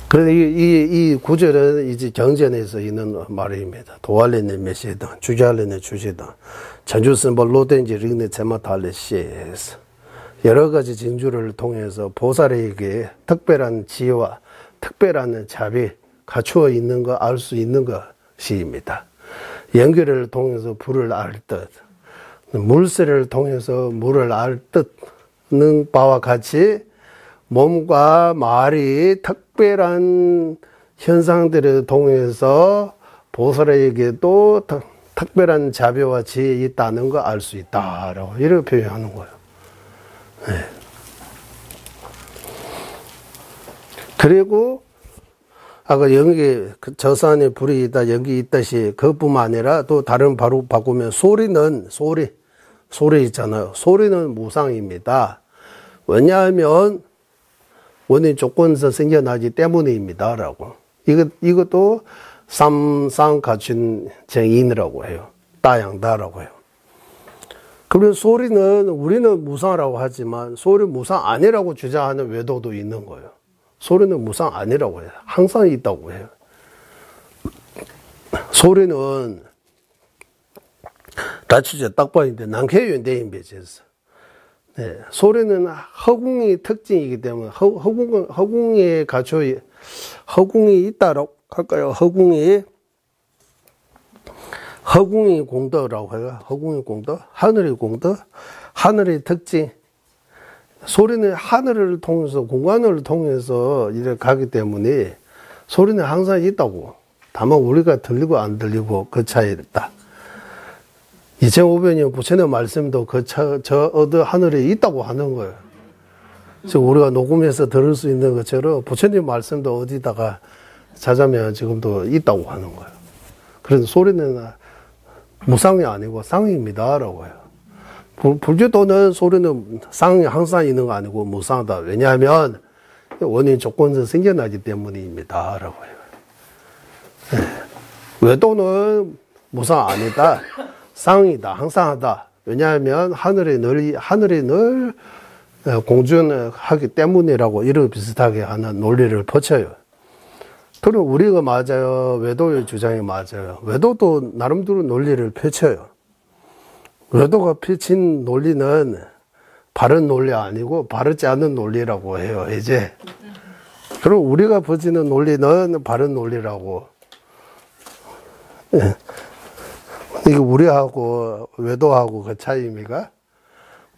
그래서 이 구절은 이제 경전에서 있는 말입니다. 도알레네 메시든, 주자레네 주시든, 전주선벌 로덴지 링네 제마탈레시에서 여러 가지 징주를 통해서 보살에게 특별한 지혜와 특별한 자비 갖추어 있는 거 알 수 있는 것입니다. 연결을 통해서 불을 알 듯, 물새를 통해서 물을 알 듯는 바와 같이 몸과 말이 특별한 현상들을 통해서 보살에게도 특별한 자비와 지혜가 있다는 거 알 수 있다라고 이렇게 표현하는 거예요. 네. 그리고 아까 연기 저산에 불이 있다 연기 있다시 그뿐만 아니라 또 다른 바로 바꾸면 소리 있잖아요. 소리는 무상입니다. 왜냐하면 원인 조건에서 생겨나기 때문입니다 라고. 이것도 삼상 갖춘 정인이라고 해요. 따양다라고 해요. 그러면 소리는 우리는 무상이라고 하지만 소리 무상 아니라고 주장하는 외도도 있는 거예요. 소리는 무상 아니라고 해요. 항상 있다고 해요. 소리는 라추제 딱반인데 난쾌윤대인 배제에서 네, 소리는 허궁의 특징이기 때문에 허궁에 갖춰 허궁이 있다라고 할까요? 허궁이 공덕이라고 해요. 허궁의 공덕, 하늘의 공덕, 하늘의 특징. 소리는 하늘을 통해서 공간을 통해서 이렇게 가기 때문에 소리는 항상 있다고. 다만 우리가 들리고 안 들리고 그 차이다. 2500년 부처님 말씀도 저 어디 하늘에 있다고 하는 거예요. 지금 우리가 녹음해서 들을 수 있는 것처럼 부처님 말씀도 어디다가 찾아면 지금도 있다고 하는 거예요. 그래서 소리는 무상이 아니고 상입니다라고 해요. 불교도는 소리는 상이 항상 있는 거 아니고 무상하다. 왜냐하면 원인 조건에서 생겨나기 때문입니다라고 해요. 네. 외도는 무상 아니다. 상이다. 항상 하다. 왜냐하면 하늘이 늘 공존하기 때문이라고 이런 비슷하게 하는 논리를 펼쳐요. 그럼 우리가 맞아요. 외도의 주장이 맞아요. 외도도 나름대로 논리를 펼쳐요. 외도가 펼친 논리는 바른 논리 아니고 바르지 않은 논리라고 해요, 이제. 그리고 우리가 보지는 논리는 바른 논리라고. 이게 우리하고 외도하고 그 차이입니까?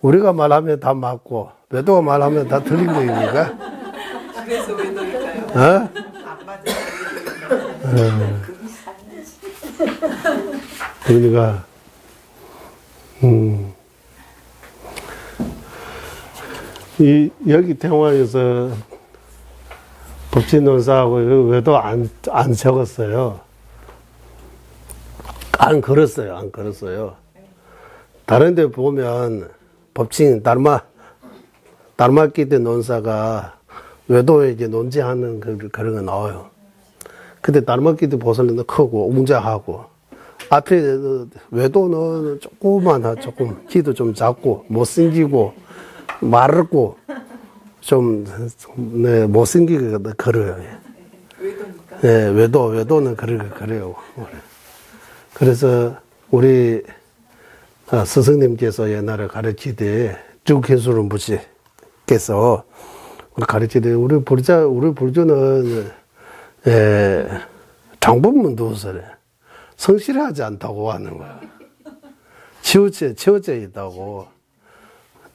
우리가 말하면 다 맞고, 외도가 말하면 다 틀린 거입니까? 그래서 외도일까요? 어? 안 맞아요. 그러니까, 여기 대화에서 법치논사하고 외도 안 적었어요. 안 걸었어요. 다른 데 보면 법칭, 다르마키드 논사가 외도에게 논지하는 그런 거 나와요. 근데 다르마키드 보살은 크고 웅장하고, 앞에 외도는 조금 키도 좀 작고 못생기고 마르고 좀 못생기게 걸어요. 외도니까. 네, 외도는 그래요. 그래서 우리 스승님께서 옛날에 가르치되 죽해수를 무시께서 가르치되 우리 불교는 장법문도설에 성실하지 않다고 하는 거야. 치우쳐 있다고.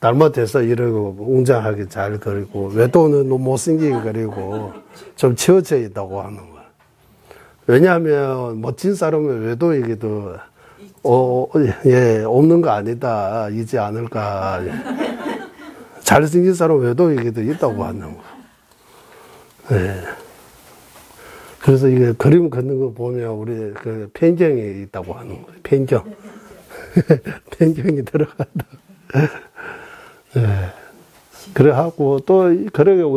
잘못해서 이러고 웅장하게 잘 그리고 외도는 너무 못생기게 그리고 좀 치우쳐 있다고 하는 거야. 왜냐하면 멋진 사람은 외도에게도 없는 거 아니다. 있지 않을까. 잘생긴 사람 외도에게도 있다고 하는 거야. 네. 그래서 이게 그림 그리는 거 보면 우리 그 편견이 있다고 하는 거예요. 편견. 편견이 들어간다. 네. 그래 하고 또 그러면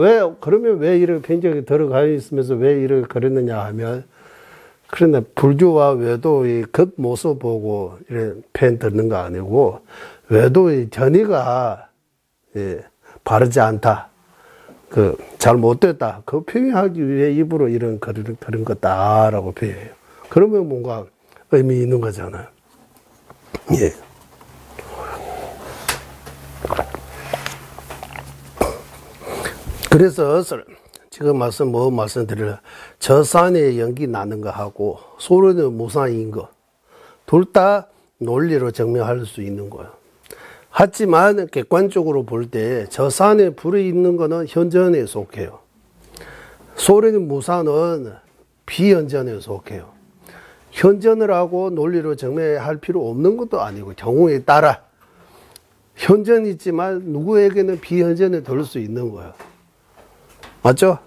왜 이렇게 편견이 들어가 있으면서 왜 이렇게 그랬느냐 하면 그런데 불교와 외도의 겉모습 보고 이렇게 편 듣는 거 아니고 외도의 전의가 바르지 않다. 잘 못됐다. 그 표현하기 위해 입으로 이런 그런 거다라고 표현해요. 그러면 뭔가 의미 있는 거잖아요. 예. 그래서 지금 말씀드리려 저 산에 연기 나는 거 하고 소리는 무상인 거 둘 다 논리로 증명할 수 있는 거예요. 하지만 객관적으로 볼 때 저 산에 불이 있는 거는 현전에 속해요. 소리는 무상은 비현전에 속해요. 현전을 하고 논리로 증명할 필요 없는 것도 아니고 경우에 따라 현전이 있지만 누구에게는 비현전에 돌 수 있는 거예요. 맞죠?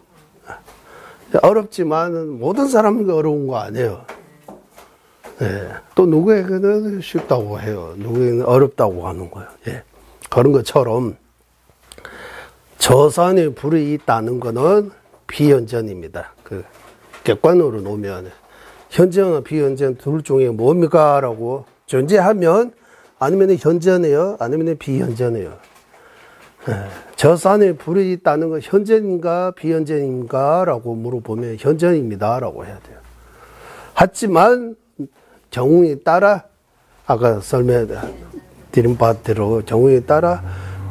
어렵지만 모든 사람에게 어려운 거 아니에요. 예. 또 누구에게는 쉽다고 해요. 누구에게는 어렵다고 하는 거예요. 예. 그런 것처럼 저 산에 불이 있다는 거는 비현전입니다. 객관으로 놓으면 현전과 비현전 둘 중에 뭡니까? 라고 존재하면 아니면 현전이에요? 아니면 비현전이에요? 저 산에 불이 있다는 건 현전인가 비현전인가? 라고 물어보면 현전입니다. 라고 해야 돼요. 하지만 경우에 따라 아까 설명드린 바대로 경우에 따라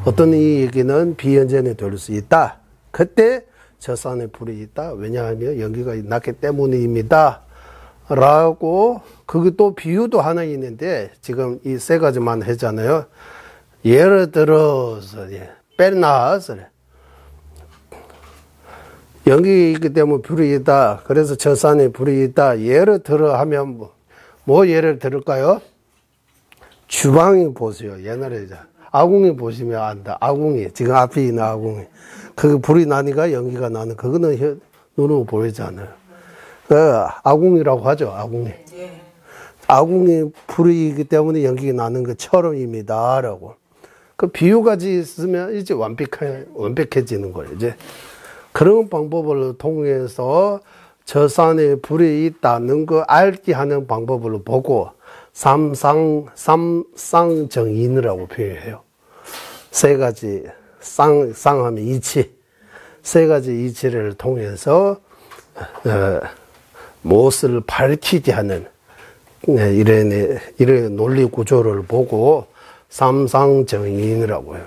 어떤 이 얘기는 비현전에 될 수 있다. 그때 저 산에 불이 있다. 왜냐하면 연기가 났기 때문입니다. 라고 그게 또 비유도 하나 있는데 지금 이 세 가지만 했잖아요. 예를 들어서 빼나서 연기 있기 때문에 불이 있다. 그래서 저 산에 불이 있다. 예를 들어 하면 뭐 예를 들을까요? 주방에 보세요. 옛날에 아궁이 보시면 안다. 아궁이 지금 앞에 있는 아궁이 그 불이 나니까 연기가 나는 그거는 눈으로 보이잖아요. 아궁이라고 하죠. 아궁이. 아궁이 불이기 때문에 연기가 나는 것처럼입니다. 라고. 그 비유까지 있으면 이제 완벽해지는 거예요. 이제 그런 방법을 통해서 저 산에 불이 있다는 거 알게 하는 방법을 보고 삼상정인이라고 표현해요. 세 가지 쌍하면 이치. 세 가지 이치를 통해서 무엇을 밝히게 하는 이런 논리 구조를 보고 삼상정인이라고 해요.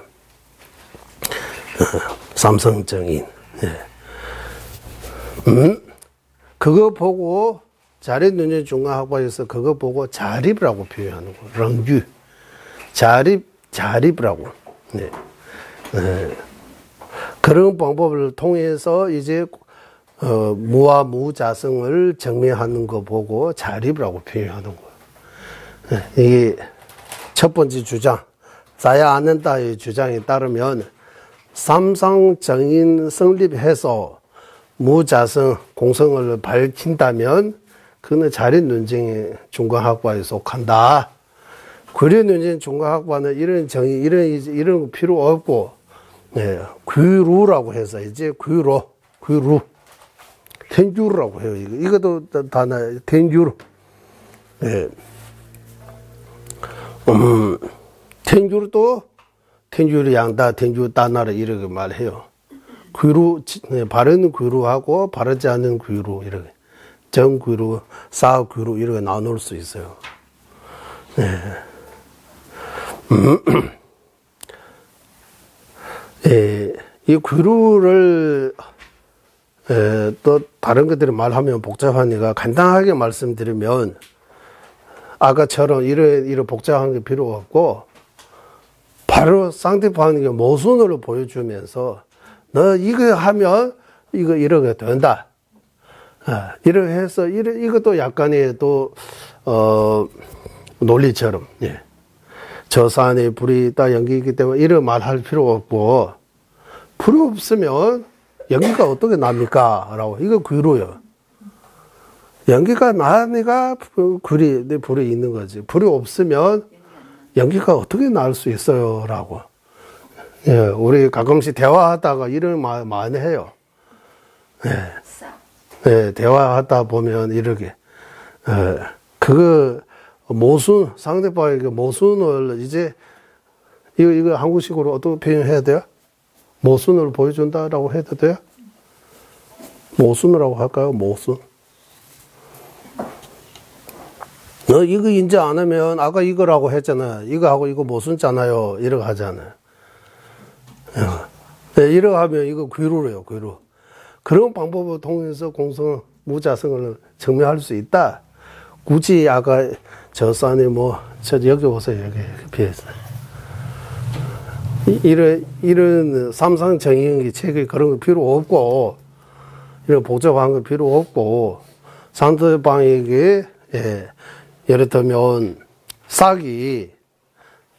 삼성정인. 그거 보고 자립논쟁 중간학과에서 그거 보고 자립이라고 표현하는 거. 렁규. 자립이라고. 네. 그런 방법을 통해서 이제 무와 무자성을 정리하는 거 보고 자립이라고 표현하는 거예요. 이게 첫 번째 주장, 자야 않는다의 주장에 따르면 삼상정인 성립해서 무자성, 공성을 밝힌다면 그는 자립논쟁의 중간학과에 속한다. 구리논쟁 중간학과는 이런 정의, 이런 거 필요 없고, 귀루라고 해서 이제 귀루. 텐규라고 해요. 이것도 단어, 텐규. 텐규를 양다, 텐규 따나라 이렇게 말해요. 귀루, 바르는 귀루하고 바르지 않는 귀루 이렇게. 정귀루, 사귀루 이렇게 나눌 수 있어요. 이 귀루를 또 다른 것들을 말하면 복잡하니까 간단하게 말씀드리면 아까처럼 이런 복잡한 게 필요 없고 바로 상대방에게 모순으로 보여주면서 너 이거 하면 이렇게 된다. 이렇게 해서 이것도 약간의 또 논리처럼 저 산에 불이 있다 연기이기 때문에 이런 말 할 필요 없고 불이 없으면 연기가 어떻게 납니까? 라고. 이거 귀로요. 연기가 나니까 불이 있는 거지. 불이 없으면 연기가 어떻게 날 수 있어요? 라고. 우리 가끔씩 대화하다가 이런 말 많이 해요. 대화하다 보면 이렇게. 모순, 상대방에게 모순을 이제, 이거 한국식으로 어떻게 표현해야 돼요? 모순을 보여준다라고 해도 돼요? 모순이라고 할까요? 모순. 너 이거 인지 안 하면 아까 이거라고 했잖아. 이거하고 이거 모순잖아요. 이러고 하잖아요. 이러고 하면 이거 귀루래요. 귀루. 그런 방법을 통해서 공성, 무자성을 증명할 수 있다. 굳이 아까 저 산에 여기 오세요. 여기 비해서. 이런 삼상정인의 책이 그런 거 필요 없고, 이런 복잡한 거 필요 없고, 상대방에게, 예를 들면, 싹이,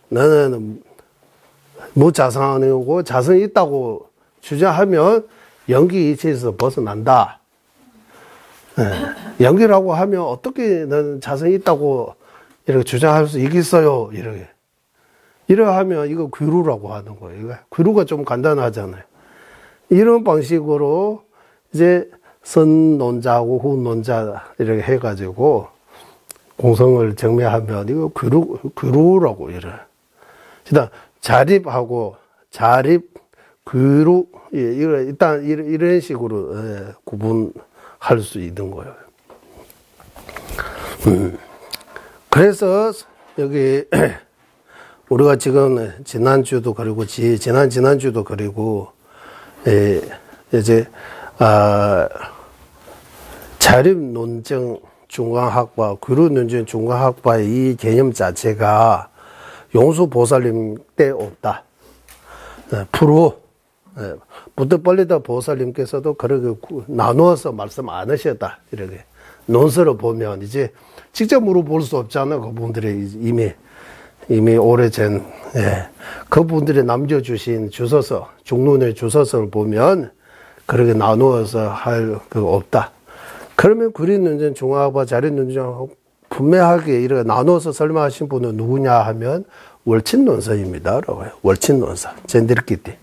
너는 무자성이고 자성이 있다고 주장하면 연기 이치에서 벗어난다. 연기라고 하면 어떻게 너는 자성이 있다고 이렇게 주장할 수 있겠어요? 이렇게 하면 이거 귀루라고 하는 거예요. 귀루가 좀 간단하잖아요. 이런 방식으로 이제 선논자하고 후논자 이렇게 해가지고 공성을 정리하면 이거 귀루라고 이래. 일단 자립하고 귀루 일단 이런 식으로 구분할 수 있는 거예요. 그래서 여기 우리가 지금 지난주도 그리고 지난주도 그리고 이제 자립논쟁 중간학과, 귀루논쟁 중간학과의 이 개념 자체가 용수보살님 때 없다. 부득벌리다 보살님께서도 그렇게 나누어서 말씀 안 하셨다. 이렇게 논서를 보면 이제 직접 물어볼 수 없잖아. 그분들이 이미 오래전 그분들이 남겨주신 주소서, 중론의 주소서를 보면 그렇게 나누어서 할 그거 없다. 그러면 귀루논쟁 중간학과 자립논쟁 분명하게 이렇게 나눠서 설명하신 분은 누구냐 하면 월친논서입니다. 라고 해요. 월친논서. 젠들끼리.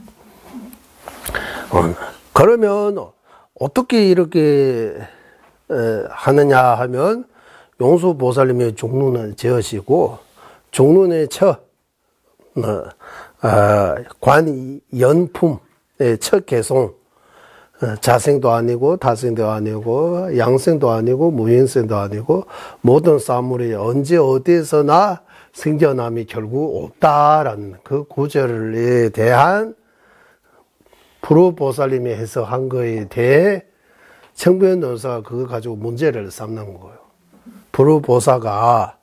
그러면 어떻게 이렇게 하느냐 하면 용수보살님의 종론을 지으시고 종론의 관연품의 첫 개송 자생도 아니고 타생도 아니고 양생도 아니고 무인생도 아니고 모든 사물이 언제 어디서나 생겨남이 결국 없다라는 그 구절에 대한 불후보살님이 해석한 거에 대해 청변노사가 그거 가지고 문제를 삼는 거예요. 불후보사가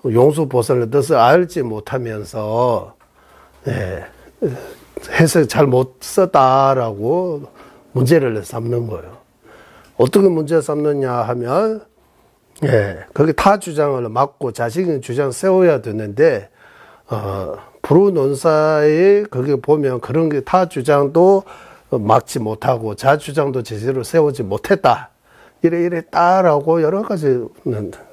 용수보살의 뜻을 알지 못하면서 해석 잘 못 썼다라고 문제를 삼는 거예요. 어떻게 문제 삼느냐 하면, 거기 타 주장을 막고 자신의 주장 세워야 되는데, 불후논사에 거기 보면 그런 게 타 주장도 막지 못하고 자 주장도 제대로 세우지 못했다. 이랬다라고 여러 가지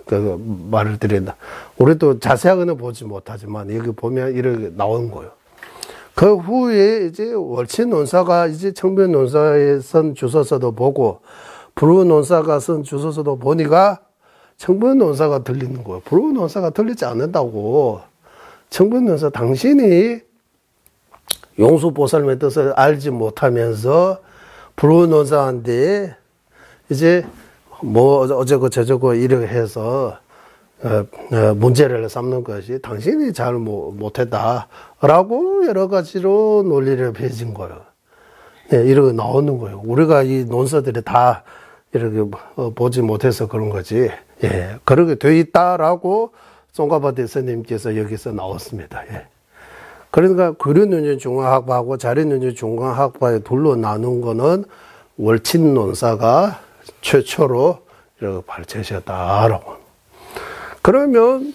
그 말을 드린다. 우리도 자세하게는 보지 못하지만 여기 보면 이렇게 나온 거예요. 그 후에 이제 월친 논사가 이제 청변 논사에 쓴 주소서도 보고 불후 논사가 쓴 주소서도 보니까 청변 논사가 들리는 거예요. 불후 논사가 들리지 않는다고. 청변 논사 당신이 용수보살님의 뜻을 알지 못하면서 불후 논사한테 이제 뭐 어쩌고 저쩌고 이렇게 해서 문제를 삼는 것이 당신이 잘 못했다라고 여러 가지로 논리를 펴진 거예요. 이렇게 나오는 거예요. 우리가 이 논서들이 다 이렇게 보지 못해서 그런 거지. 그렇게 돼 있다라고 송가바 대스님께서 여기서 나왔습니다. 그러니까 구륜논전 중화학파하고 자리논전 중화학파에 둘로 나눈 거는 월친 논사가 최초로 이렇게 발제하셨다라고. 그러면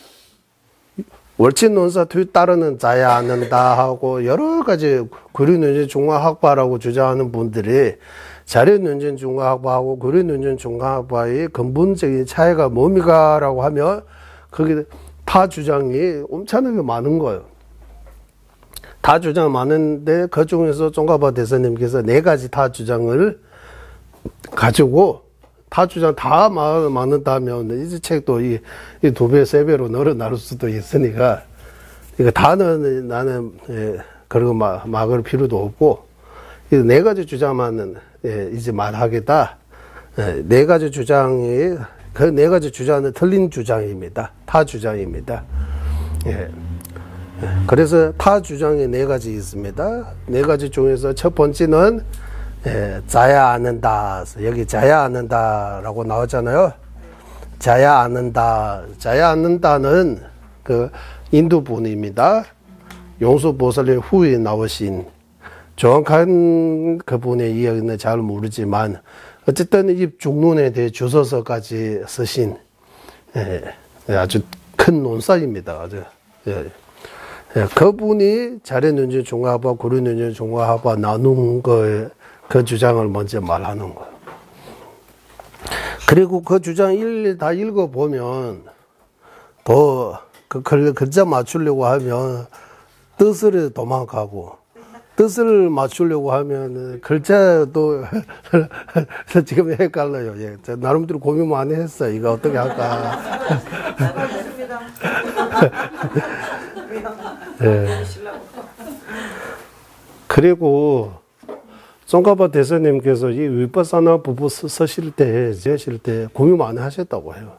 월친 논사 뒤 따르는 자야 않는다 하고 여러 가지 구륜논전 중화학파라고 주장하는 분들이 자리논전 중화학파하고 구륜논전 중화학파의 근본적인 차이가 뭡니까라고 하면 거기 타 주장이 엄청나게 많은 거예요. 타 주장 많은데 그 중에서 송가바 대사님께서 4가지 타 주장을 가지고 타 주장 다 많은다면 이 책도 이 2배, 3배로 늘어날 수도 있으니까 이거 다는 나는 그런 거 막을 필요도 없고 4가지 주장만은 이제 말하겠다. 4가지 주장이 그 4가지 주장은 틀린 주장입니다. 타 주장입니다. 그래서 타 주장이 4가지 있습니다. 4가지 중에서 첫 번째는 자야 않는다. 여기 자야 않는다라고 나왔잖아요. 자야 않는다. 자야 않는다는 그 인도 분입니다. 용수보살의 후에 나오신 정확한 그분의 이야기는 잘 모르지만 어쨌든 이 중론에 대해 주소서까지 쓰신 아주 큰 논사입니다. 아주 그분이 자리논전 중화학파, 구륜논전 중화학파 나눈 거에 그 주장을 먼저 말하는 거예요. 그리고 그 주장 다 읽어보면 더 그 글자 맞추려고 하면 뜻을 도망가고 뜻을 맞추려고 하면 글자도 지금 헷갈려요. 나름대로 고민 많이 했어요. 이거 어떻게 할까. 그리고 송가바 대사님께서 이 위파사나 부부 쓰실 때 고민 많이 하셨다고 해요.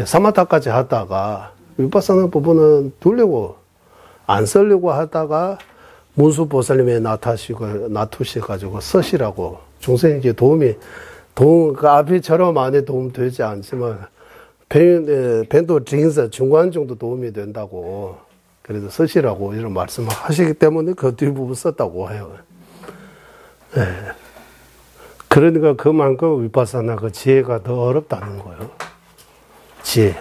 사마타까지 하다가 위파사나 부부는 두려고 안 쓰려고 하다가 문수보살님에 나투셔가지고 쓰시라고 중생에게 그 앞에처럼 많이 도움 되지 않지만 벤도 징서 중간 정도 도움이 된다고 그래서 쓰시라고 이런 말씀을 하시기 때문에 그 뒷부분 썼다고 해요. 그러니까 그만큼 위파사나 그 지혜가 더 어렵다는 거예요. 지혜,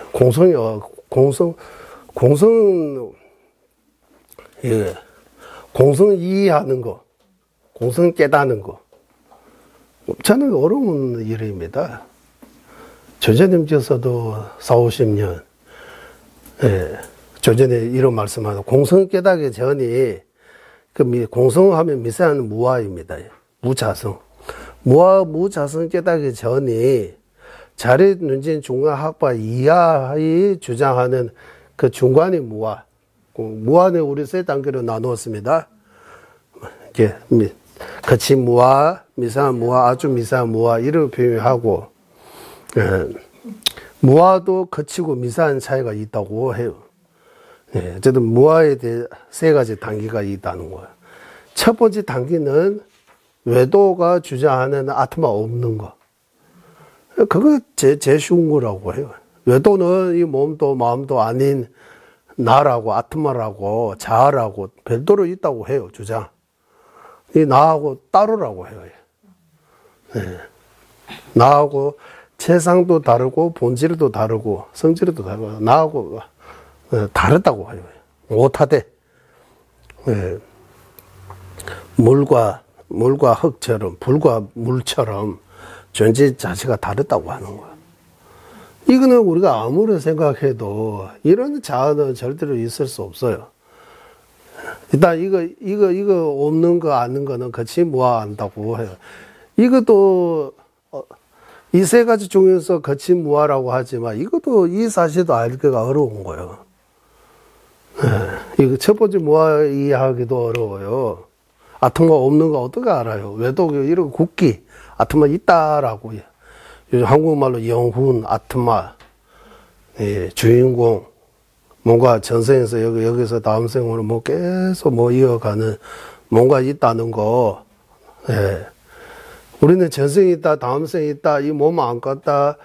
공성 이해하는 거, 공성 깨닫는 거. 저는 어려운 일입니다. 조제님께서도 40-50년, 조전에 이런 말씀하고, 공성 깨닫기 전이, 공성하면 미세한 무아입니다. 무자성. 무자성 깨닫기 전이, 자리논전 중화학파 이하의 주장하는 그 중간이 무아. 무아는 우리 세 단계로 나누었습니다. 이게 거치 무아, 미세한 무아, 아주 미세한 무아 이렇게 표현하고 무아도 거치고 미세한 차이가 있다고 해요. 예, 어쨌든 무아에 대해 세 가지 단계가 있다는 거예요. 첫 번째 단계는 외도가 주장하는 아트마 없는 거. 그거 제일 쉬운 거라고 해요. 외도는 이 몸도 마음도 아닌 나라고 아트마라고 자아라고 별도로 있다고 해요. 주장. 이 나하고 따로라고 해요. 네. 나하고 체상도 다르고 본질도 다르고 성질도 다르고 나하고 다르다고 해요. 못하대. 네. 물과 흙처럼 불과 물처럼 존재 자체가 다르다고 하는 거야. 이거는 우리가 아무리 생각해도 이런 자아는 절대로 있을 수 없어요. 일단 이거 없는 거 아는 거는 같이 무아한다고 해요. 이것도 이 세 가지 중에서 같이 무아라고 하지만 이것도 이 사실도 알기가 어려운 거예요. 이거 첫 번째 무아 이해하기도 어려워요. 아트마 없는 거 어떻게 알아요? 외도 이런 국기 아트마 있다라고 요즘 한국말로 영혼 아트마 예, 주인공 뭔가 전생에서 여기서 다음 생으로 뭐 계속 뭐 이어가는 뭔가 있다는 거. 예. 우리는 전생이 있다, 다음 생이 있다, 이 몸 안 갔다,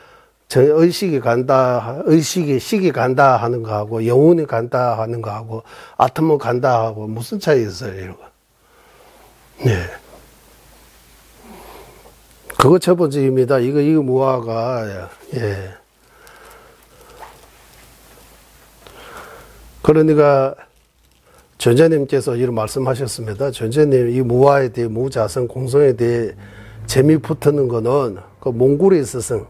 의식이 간다, 식이 간다 하는 거하고, 영혼이 간다 하는 거하고, 아트마 간다 하고, 무슨 차이 있어요, 이런 거. 네. 그거 첫 번째입니다. 이거 무아가, 예. 그러니까, 전자님께서 이런 말씀하셨습니다. 전자님, 이 무아에 대해, 무자성, 공성에 대해 재미 붙는 거는, 그 몽골에 있어서,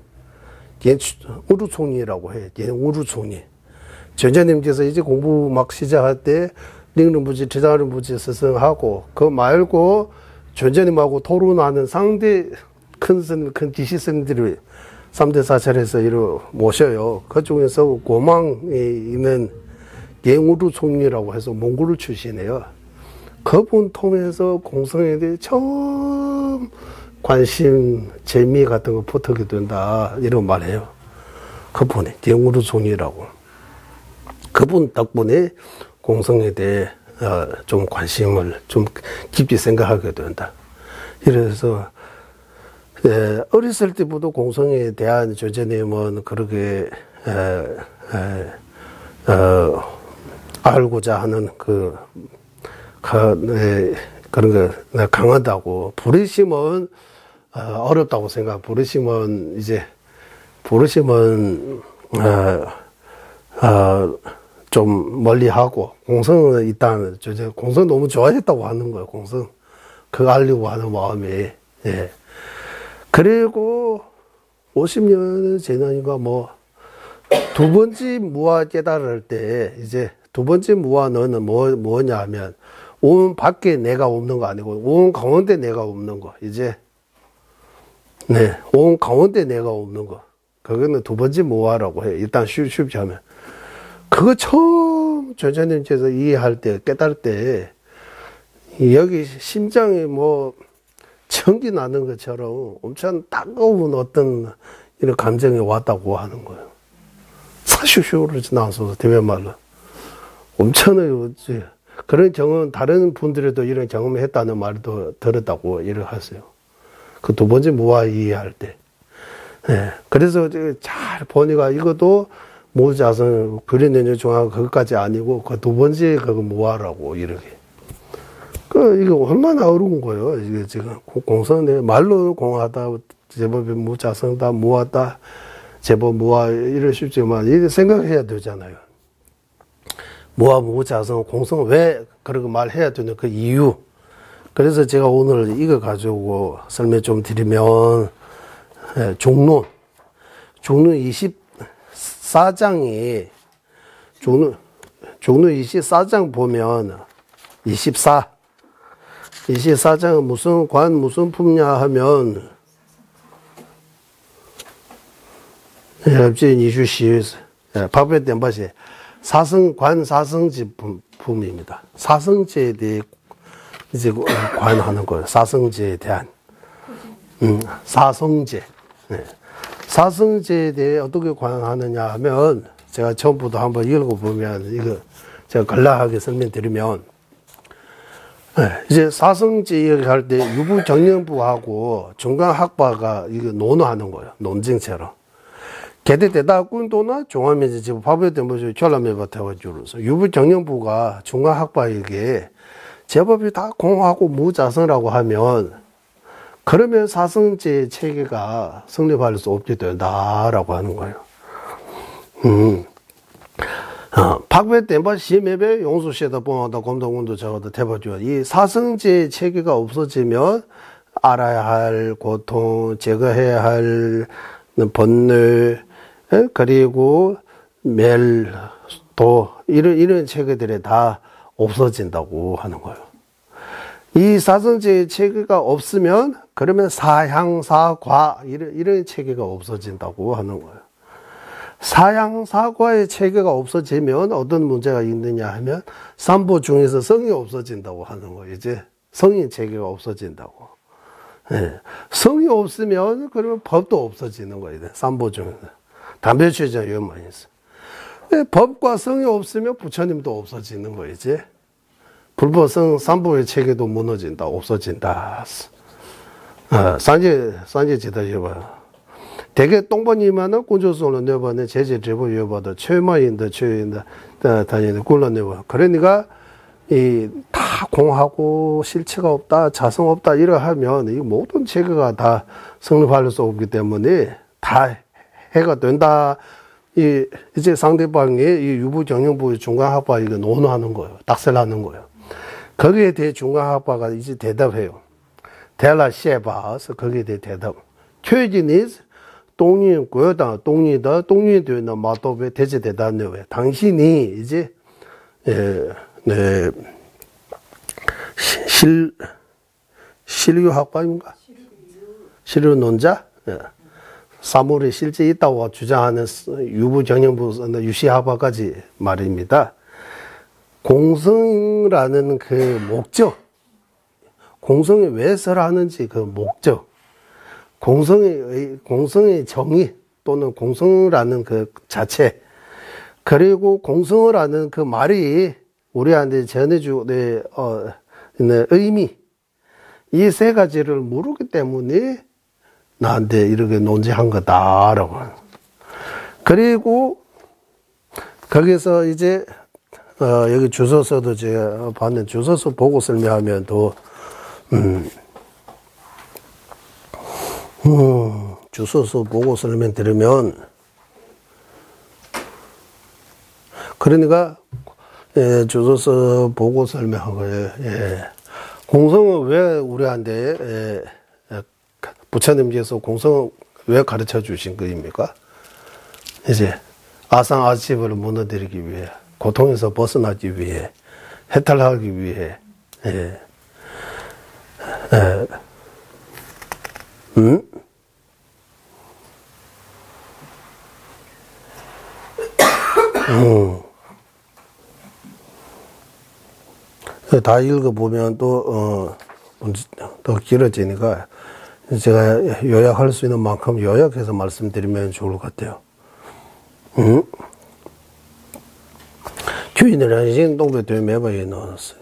우루총리라고 해. 우루총리. 전자님께서 이제 공부 막 시작할 때, 링릉부지, 지자른부지 스승하고, 그거 말고, 전자님하고 토론하는 상대 큰 기시스님들이 3대 사찰에서 이를 모셔요. 그 중에서 고망에 있는 갱우루 총리라고 해서 몽골 출신이에요. 그분 통해서 공성에 대해 처음 관심, 재미 같은 거 붙게 된다. 이런 말 해요. 그분이, 갱우루 총리라고. 그분 덕분에 공성에 대해 좀 관심을 좀 깊이 생각하게 된다. 이래서 어렸을 때부터 공성에 대한 조제님은 그렇게 알고자 하는 그런 거 강하다고. 부르심은 어렵다고 생각. 부르심은 좀 멀리하고, 공성은 일단 공성 너무 좋아했다고 하는 거예요. 공성 그거 알려고 하는 마음이. 예. 그리고 50년 지나니까 뭐 두 번째 무아 깨달을 때, 이제 두 번째 무아는 뭐냐 하면, 온 밖에 내가 없는 거 아니고 온 가운데 내가 없는 거. 이제 네, 온 가운데 내가 없는 거. 그거는 두 번째 무아라고 해요. 일단 쉽게 하면. 그거 처음 전자님께서 이해할 때, 깨달을 때, 여기 심장에 뭐 전기 나는 것처럼 엄청 따가운 어떤 이런 감정이 왔다고 하는 거예요. 사슈슈 그러지 않아서 대변말로. 엄청나요. 그런 경험, 다른 분들에도 이런 경험을 했다는 말도 들었다고 이렇게 하세요. 그 두 번째 무아 이해할 때. 네. 그래서 잘 보니까 이것도 무자성, 그린연주 중앙 그것까지 아니고, 그 두 번째 그거 무아라고, 이렇게. 이거 얼마나 어려운 거예요. 이게 지금 공성, 말로 공하다, 제법 무자성다, 무하다, 제법 무아, 이럴 쉽지만, 이게 생각해야 되잖아요. 무아, 무자성, 공성 왜 그렇게 말해야 되는 그 이유. 그래서 제가 오늘 이거 가지고 설명 좀 드리면, 종론 24장이, 종론 24장 보면, 24장은 무슨 관, 무슨 품냐 하면, 엽진 이슈시, 밥에 된 것이 사성관, 사성지 품입니다. 사성지에 대해 이제 관하는 거예요. 사성제에 대한. 사성제. 네. 사성제에 대해 어떻게 관하느냐 하면, 제가 처음부터 한번 읽어보면, 이거 제가 간략하게 설명드리면, 네. 이제 사성제 얘기할 때 유부정령부하고 중간학파가 이거 논하는 거예요. 논쟁처럼. 개대대다 꾼도나 종합면제 지금 파부에 대모주 결함해봐 대화주로서 유부정령부가 중간학파에게 제법이 다 공하고 무자성이라고 하면 그러면 사성제 체계가 성립할 수 없게 된다라고 하는 거예요. 박배 땜바 시매배 용수시에다 보면다 검동군도 적어도 대봐줘. 이 사성제 체계가 없어지면 알아야 할 고통, 제거해야 할 번뇌, 그리고 멸도 이런 체계들이 다 없어진다고 하는 거예요. 이 사성제 체계가 없으면 그러면 사향사과 이런 체계가 없어진다고 하는 거예요. 사향사과의 체계가 없어지면 어떤 문제가 있느냐 하면 삼보 중에서 성이 없어진다고 하는 거예요. 이제 성인 체계가 없어진다고. 네. 성이 없으면 그러면 법도 없어지는 거예요. 삼보 중에서. 담배 취자 이런 많이 있어. 법과 성이 없으면 부처님도 없어지는 거예요. 이제 불법성 삼보의 체계도 무너진다, 없어진다. 산제 지다셔봐요. 대개 똥번이면은 꾼조소로 내봐는 제재 제보 여봐도 최마인다, 최인다, 다니는 굴러내봐. 그러니까 다 공하고 실체가 없다, 자성 없다 이러하면 이 모든 체계가 다 성립할 수 없기 때문에 다 해가 된다. 이제 상대방이 이 유부정령부의 중간학파 이거 논하는 거예요. 딱설하는 거예요. 거기에 대해 중간학파가 이제 대답해요. 대라 셰바서 거기에 대해 대답. 최진이 동인 고요당 동인다 동인 되는 마도베 대제 대답네 왜 당신이 이제 실유학파인가? 실유논자? 사물이 실제 있다고 주장하는 유부정령부 유시학파까지 말입니다. 공성이라는 그 목적, 공성이 왜 설하는지 그 목적, 공성의 정의 또는 공성이라는 그 자체, 그리고 공성이라는 그 말이 우리한테 전해주는 의미, 이 세 가지를 모르기 때문에 나한테 이렇게 논지한 거다라고. 그리고 거기서 이제 여기 주소서도 제가 봤는데 주소서 보고 설명하면 더 주소서 보고 설명드리면 그러니까 주소서 보고 설명한 거예요. 공성은 왜 우리한테 부처님께서 공성을 왜 가르쳐 주신 거입니까? 이제 아상 아집을 무너뜨리기 위해, 고통에서 벗어나기 위해, 해탈하기 위해. 다 읽어보면 또 더 길어지니까 제가 요약할 수 있는 만큼 요약해서 말씀드리면 좋을 것 같아요. 주인이라는 동백도에 매번에 넣었어.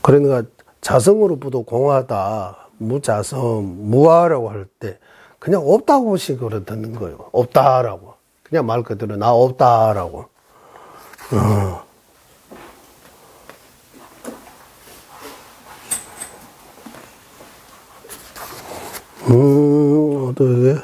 그러니까 자성으로부터 공하다, 무자성, 무아라고 할 때 그냥 없다고 식으로 듣는 거예요. 없다라고. 그냥 말 그대로 나 없다라고. 어떻게?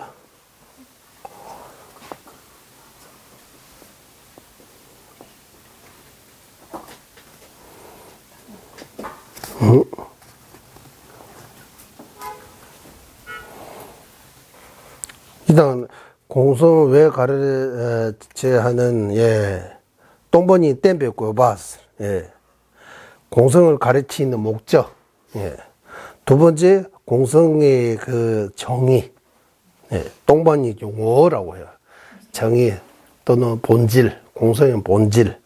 일단 공성을 왜 가르쳐야 하는 똥번이 땜백고 봤어. 공성을 가르치는 목적. 두 번째 공성의 그 정의. 똥번이 용어라고 해요. 정의 또는 본질, 공성의 본질.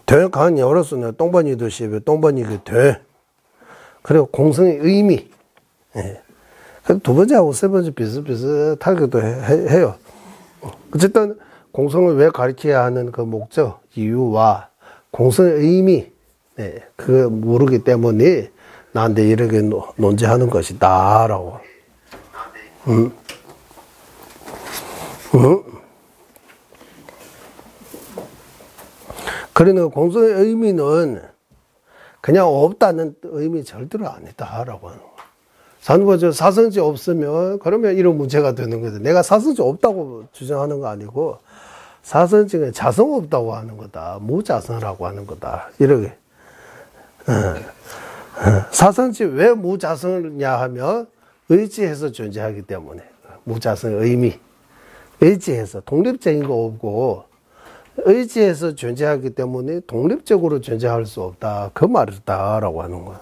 되 강이 어렸으면 똥번이도 씹어 똥번이가 돼. 그리고 공성의 의미. 예. 두 번째하고 세 번째 비슷비슷하기도 해요. 어쨌든 공성을 왜 가르쳐야 하는 그 목적, 이유와 공성의 의미, 네, 그거 모르기 때문에 나한테 이렇게 논지하는 것이다 라고. 그러니까 공성의 의미는 그냥 없다는 의미 절대로 아니다라고 하는 거예요. 산부저 사성지 없으면 그러면 이런 문제가 되는 거죠. 내가 사성지 없다고 주장하는 거 아니고 사성지는 자성 없다고 하는 거다. 무자성이라고 하는 거다. 이렇게. 사성지 왜 무자성이냐 하면 의지해서 존재하기 때문에. 무자성의 의미. 의지해서 독립적인 거 없고 의지해서 존재하기 때문에 독립적으로 존재할 수 없다. 그 말이다라고 하는 거야.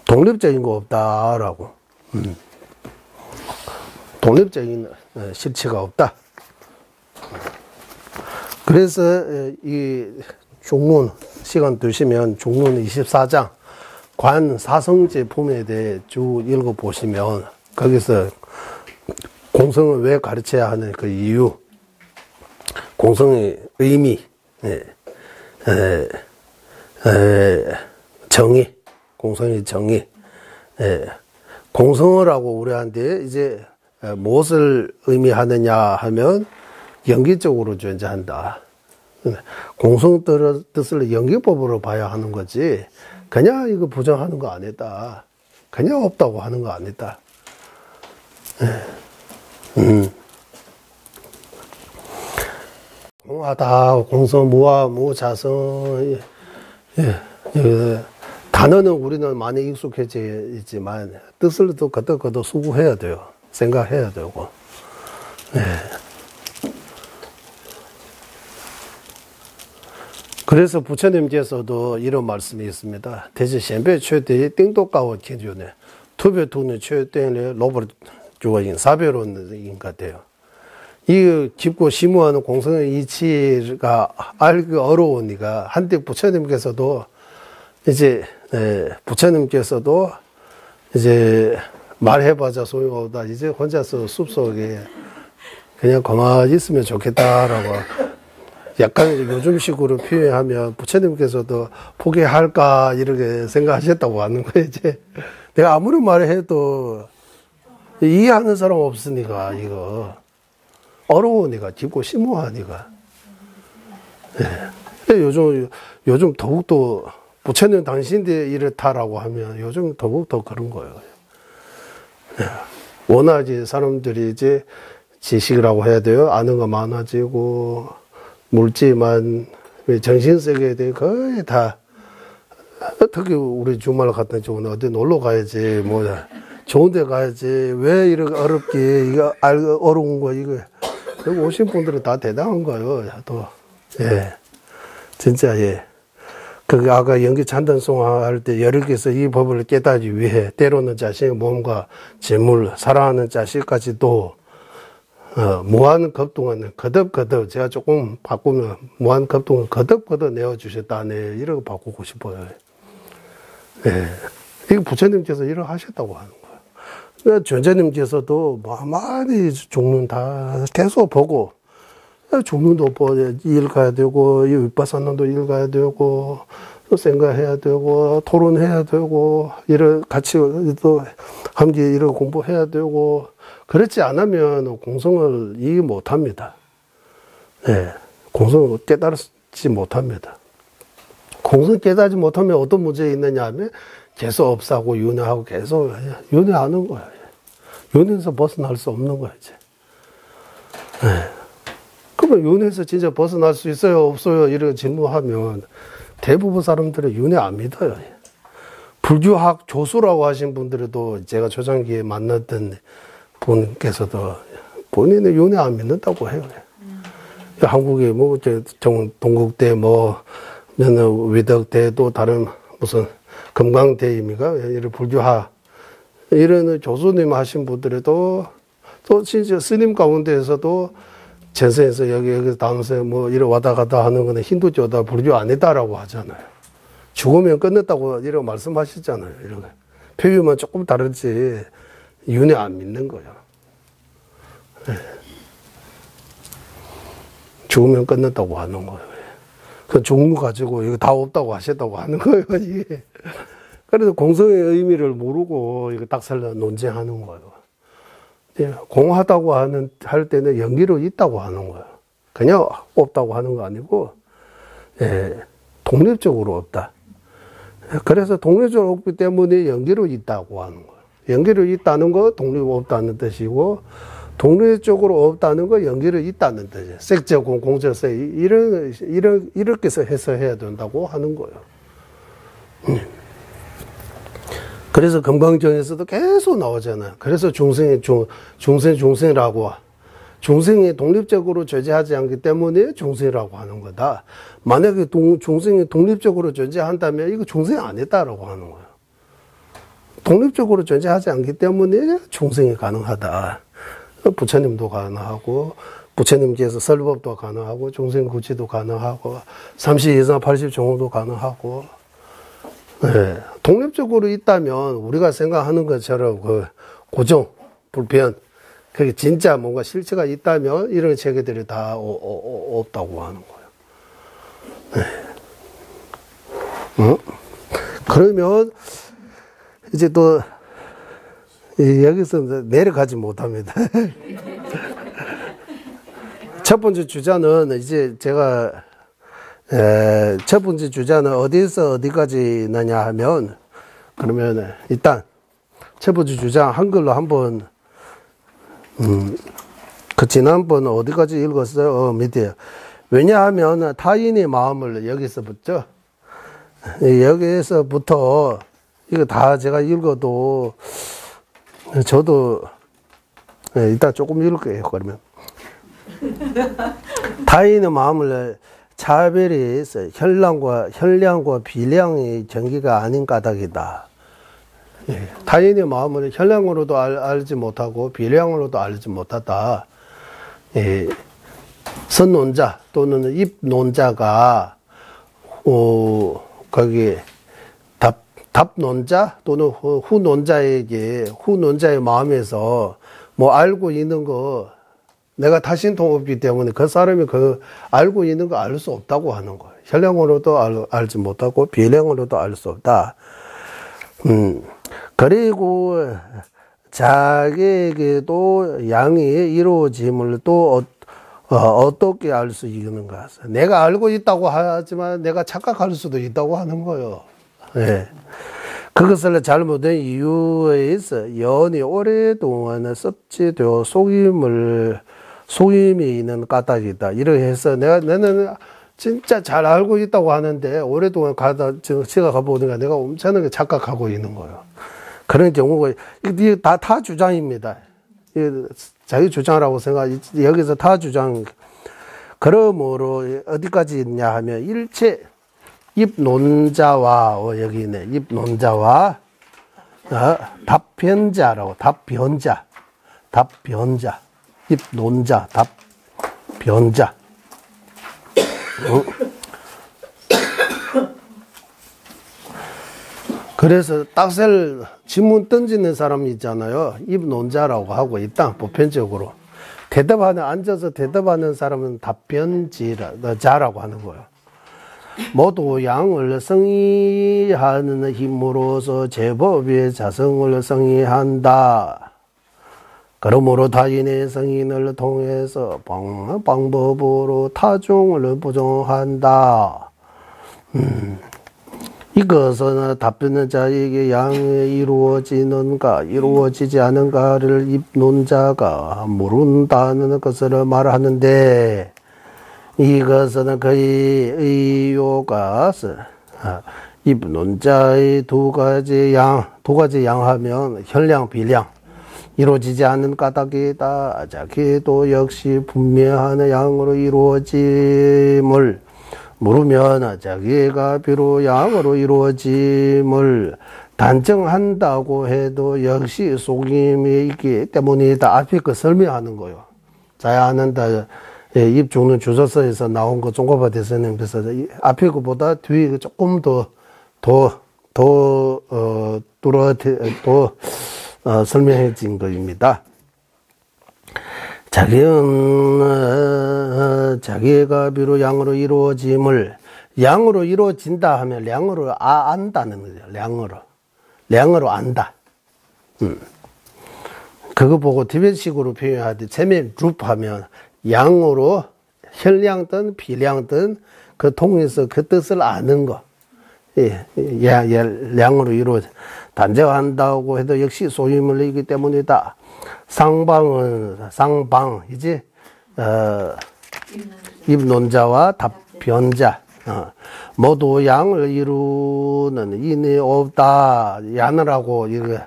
독립적인 거 없다라고. 독립적인 실체가 없다. 그래서 이 중론 시간 두시면 중론 24장 관 사성제 품에 대해 쭉 읽어보시면 거기서 공성을 왜 가르쳐야 하는 그 이유, 공성의 의미, 정의, 공성의 정의, 공성을 하고 우리한테 이제 무엇을 의미하느냐 하면 연기적으로 존재한다. 공성 뜻을 연기법으로 봐야 하는 거지, 그냥 이거 부정하는 거 아니다. 그냥 없다고 하는 거 아니다. 공하다, 공성, 무하, 무자성, 단어는 우리는 많이 익숙해져 있지만 뜻을 또 거듭 수고해야 돼요. 생각해야 되고. 그래서 부처님께서도 이런 말씀이 있습니다. 대체 현배 최대의 띵도가와 기준에 투배 두는 최대의 로벌 주어진 사별론인 것 같아요. 이 깊고 심오한 공성의 이치가 알기 어려우니까 한때 부처님께서도 이제 말해봐자 소용없다. 이제 혼자서 숲속에 그냥 가만히 있으면 좋겠다라고 약간 요즘식으로 표현하면 부처님께서도 포기할까 이렇게 생각하셨다고 하는 거예요. 이제 내가 아무리 말해도 이해하는 사람 없으니까 이거 어려우니까 깊고 심오하니까. 요즘 더욱더 부처님 당신들이 이렇다라고 하면 요즘 더욱더 그런 거예요. 워낙 이제 사람들이 이제 지식이라고 해야 돼요. 아는 거 많아지고 물질만 정신세계에 대해 거의 다, 특히 우리 주말 같은 경우는 어디 놀러 가야지 뭐 좋은 데 가야지 왜 이렇게 어렵게 이거 어려운 거 이거 여기 오신 분들은 다 대단한 거예요. 또 진짜 그 아까 연기 찬단송 할 때 여러께서 이 법을 깨닫기 위해 때로는 자신의 몸과 재물, 사랑하는 자식까지도 무한 급동은 거듭 제가 조금 바꾸면 무한 급동은 거듭 내어주셨다네. 이렇게 바꾸고 싶어요. 이거 부처님께서 이렇게 하셨다고 하는 거예요. 존재님께서도 많이 종론 다 계속 보고 종론도 읽어야 되고 윗바사난도 읽어야 되고 또 생각해야 되고 토론해야 되고 이런 같이 또 함께 이런 공부해야 되고 그렇지 않으면 공성을 이해 못합니다. 공성을 깨달지 못합니다. 공성 깨달지 못하면 어떤 문제가 있느냐 하면 계속 업사고 윤회하고 계속 윤회하는 거예요. 윤회에서 벗어날 수 없는 거예요. 이제. 그러면 윤회에서 진짜 벗어날 수 있어요? 없어요? 이렇게 질문하면 대부분 사람들은 윤회 안 믿어요. 불교학 조수라고 하신 분들도 제가 초창기에 만났던 분께서도 본인은 윤회 안 믿는다고 해요. 한국에 뭐 동국대 뭐 위덕대 또 다른 무슨 금강대입니까? 이런 불교학 이런 조수님 하신 분들에도 또 진짜 스님 가운데에서도 전세에서 여기서 다음세 뭐 이래 왔다 갔다 하는 거는 힌두교다 불교 아니다라고 하잖아요. 죽으면 끝냈다고 이렇게 말씀하셨잖아요. 이런 거. 표현만 조금 다르지 윤회 안 믿는 거야. 네. 죽으면 끝냈다고 하는 거예요. 그 죽은 거 가지고 이거 다 없다고 하셨다고 하는 거예요. 이게. 그래서 공성의 의미를 모르고 이거 딱살려 논쟁하는 거예요. 공하다고 할 때는 연기로 있다고 하는 거예요. 그냥 없다고 하는 거 아니고, 독립적으로 없다. 그래서 독립적으로 없기 때문에 연기로 있다고 하는 거예요. 연기로 있다는 거 독립 없다는 뜻이고, 독립적으로 없다는 거 연기로 있다는 뜻이에요. 색제공, 공제세, 이렇게 해서 해야 된다고 하는 거예요. 그래서 금강경에서도 계속 나오잖아요. 그래서 중생이라고. 중생이 독립적으로 존재하지 않기 때문에 중생이라고 하는 거다. 만약에 중생이 독립적으로 존재한다면 이거 중생이 아니다라고 하는 거예요. 독립적으로 존재하지 않기 때문에 중생이 가능하다. 부처님도 가능하고, 부처님께서 설법도 가능하고, 중생구치도 가능하고, 30 이상 80 정도 가능하고, 네. 독립적으로 있다면 우리가 생각하는 것처럼 그 고정, 불변, 그게 진짜 뭔가 실체가 있다면 이런 체계들이 다 없다고 하는 거예요. 네. 그러면 이제 또 여기서 내려가지 못합니다. 첫 번째 주자는 이제 제가 첫 번째 주자는 어디에서 어디까지 있느냐 하면, 그러면 일단 첫 번째 주자 한글로 한번 그 지난번 어디까지 읽었어요? 밑에. 왜냐하면 타인의 마음을 여기서부터 여기에서부터 이거 다 제가 읽어도 저도 일단 조금 읽을게요. 그러면 타인의 마음을 차별이 있어요. 혈량과 비량의 경기가 아닌 까닭이다. 예. 타인의 마음을 혈량으로도 알지 못하고 비량으로도 알지 못하다. 예. 선논자 또는 입논자가 거기 답논자 또는 후논자의 마음에서 뭐 알고 있는 거, 내가 타신통 없기 때문에 그 사람이 그 알고 있는 거 알 수 없다고 하는 거예요. 혈량으로도 알지 못하고 비량으로도 알 수 없다. 그리고 자기에게도 양이 이루어짐을 또 어떻게 알 수 있는가. 내가 알고 있다고 하지만 내가 착각할 수도 있다고 하는 거예요. 예. 그것을 잘못된 이유에 있어 연이 오랫동안 섭취되어 속임이 있는 까닭이다. 이렇게 해서 나는 진짜 잘 알고 있다고 하는데 오랫동안 제가 가보니까 내가 엄청나게 착각하고 있는 거예요. 그런 경우가, 이게 다 주장입니다. 자기 주장이라고 여기서 다 주장. 그러므로 어디까지 있냐 하면 일체 입논자와, 여기 있네. 입논자와 답변자라고, 답변자. 입논자, 답변자. 그래서 딱셀 질문 던지는 사람이 있잖아요. 입논자라고 하고 있다. 보편적으로. 앉아서 대답하는 사람은 답변자라고 하는 거예요. 모두 양을 성의하는 힘으로서 제법의 자성을 성의한다. 그러므로 타인의 성인을 통해서 방법으로 타종을 보정한다. 이것은 답변은 자에게 양이 이루어지는가 이루어지지 않은가를 입논자가 모른다는 것을 말하는데, 이것은 그의 의요가 입논자의 두 가지 양하면 혈량, 비량 이루어지지 않는 까닭이다. 자기도 역시 분명한 양으로 이루어짐을 모르면 자기가 비록 양으로 이루어짐을 단정한다고 해도 역시 속임이 있기 때문이다. 앞에 그 설명하는 거요. 자야 않는다. 예, 입 죽는 주소서에서 나온 거 종고파 대선님 그래서 앞에 거보다 뒤에 조금 설명해진 거입니다. 자기가 비로 양으로 이루어짐을 양으로 이루어진다 하면 량으로 안다는 거죠. 량으로 안다. 그거 보고 티벳식으로 표현하듯 체면 룹하면 양으로 혈량든 비량든 그 통해서 그 뜻을 아는 거. 예, 량으로 이루어져 단정한다고 해도 역시 소유물이기 때문이다. 상방이지 입논자와 답변자 모두 양을 이루는 인이 없다. 야느라고 이거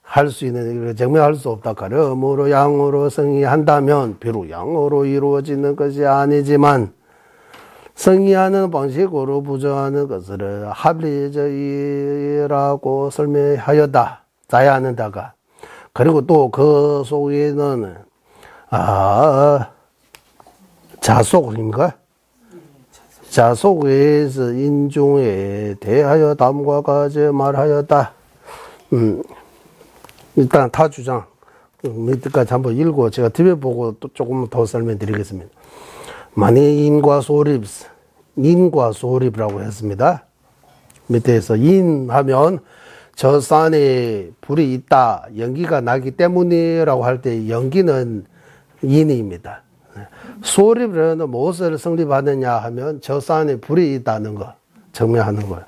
할 수 있는 증명할 수 없다. 그러므로 양으로 성의한다면 비록 양으로 이루어지는 것이 아니지만 성의하는 방식으로 부정하는 것을 합리적이라고 설명하였다. 자야하는다가 그리고 또 그 속에는 자속인가? 자속에서 인중에 대하여 다음과 같이 말하였다. 일단 타 주장 밑에까지 한번 읽고 제가 뒤에 보고 또 조금 더 설명드리겠습니다. 만약 인과 소립이라고 했습니다. 밑에서 인하면 저 산에 불이 있다, 연기가 나기 때문이라고 할 때 연기는 인입니다. 소립은 무엇을 성립하느냐 하면 저 산에 불이 있다는 거 증명하는 거예요.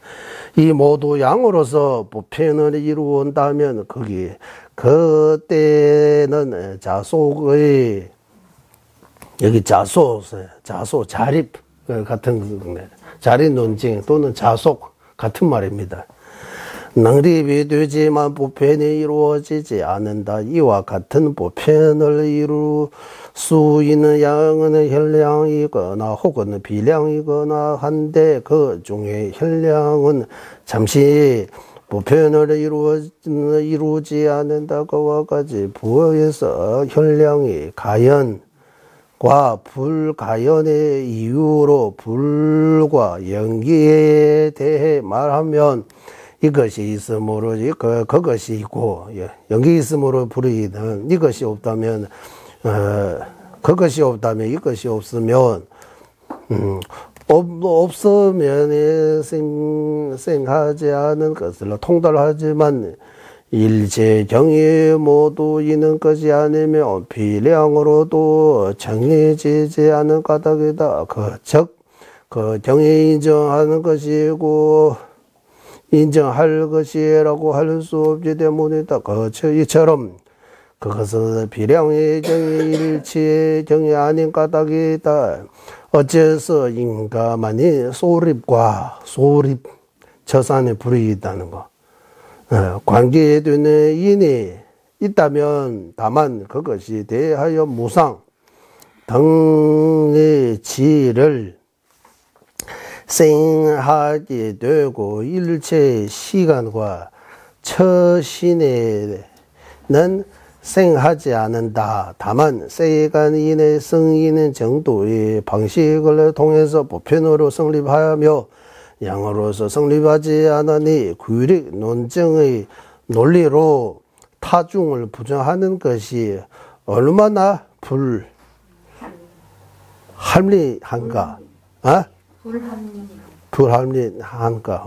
이 모두 양으로서 보편을 이루온다면 그때는 자속의 여기 자소 자립 같은 자립 논쟁 또는 자속 같은 말입니다. 능립이 되지만 보편이 이루어지지 않는다. 이와 같은 보편을 이룰 수 있는 양은 혈량이거나 혹은 비량이거나 한데 그 중에 혈량은 잠시 보편을 이루지 않는다. 그와 같이 부어에서 혈량이 가연과 불가연의 이유로 불과 연기에 대해 말하면 이것이 있으므로 그것이 있고 연기 있으므로 불이는 이것이 없다면 그것이 없다면 이것이 없으면 없으면 생하지 않은 것을 통달하지만 일체경이 모두 있는 것이 아니면 비량으로도 정해지지 않은 까닭이다. 그 경에 인정하는 것이고 인정할 것이라고 할 수 없기 때문이다. 이처럼 그것은 비량의 경이 일치의 경이 아닌 까닭이다. 어째서 인가만이 소립 저산에 불이 있다는 거. 관계에 되는 인이 있다면 다만 그것이 대하여 무상 등의 지를 생하게 되고 일체 시간과 처신에는 생하지 않는다. 다만 세간인의 성인의 정도의 방식을 통해서 보편으로 성립하며 양으로서 성립하지 않으니 규칙 논증의 논리로 타중을 부정하는 것이 얼마나 불합리한가? 불합리한가?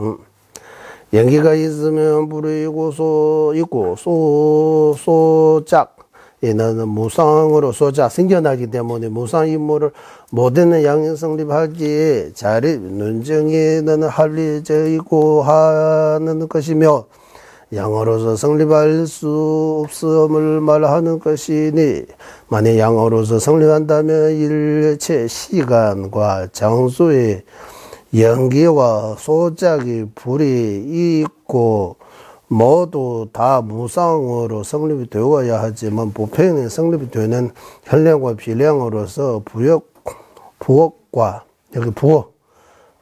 연기가 있으면 불이 있고 소작에는 무상으로 소작 생겨나기 때문에 무상 인물을 모든 양이 성립하기에 자립 논증에는 합리적이고 하는 것이며 양으로서 성립할 수 없음을 말하는 것이니 만약 양으로서 성립한다면 일체 시간과 장소에 연기와 소작이 불이 있고 모두 다 무상으로 성립이 되어야 하지만 보편에 성립이 되는 혈량과 비량으로서 부엌과 여기 부엌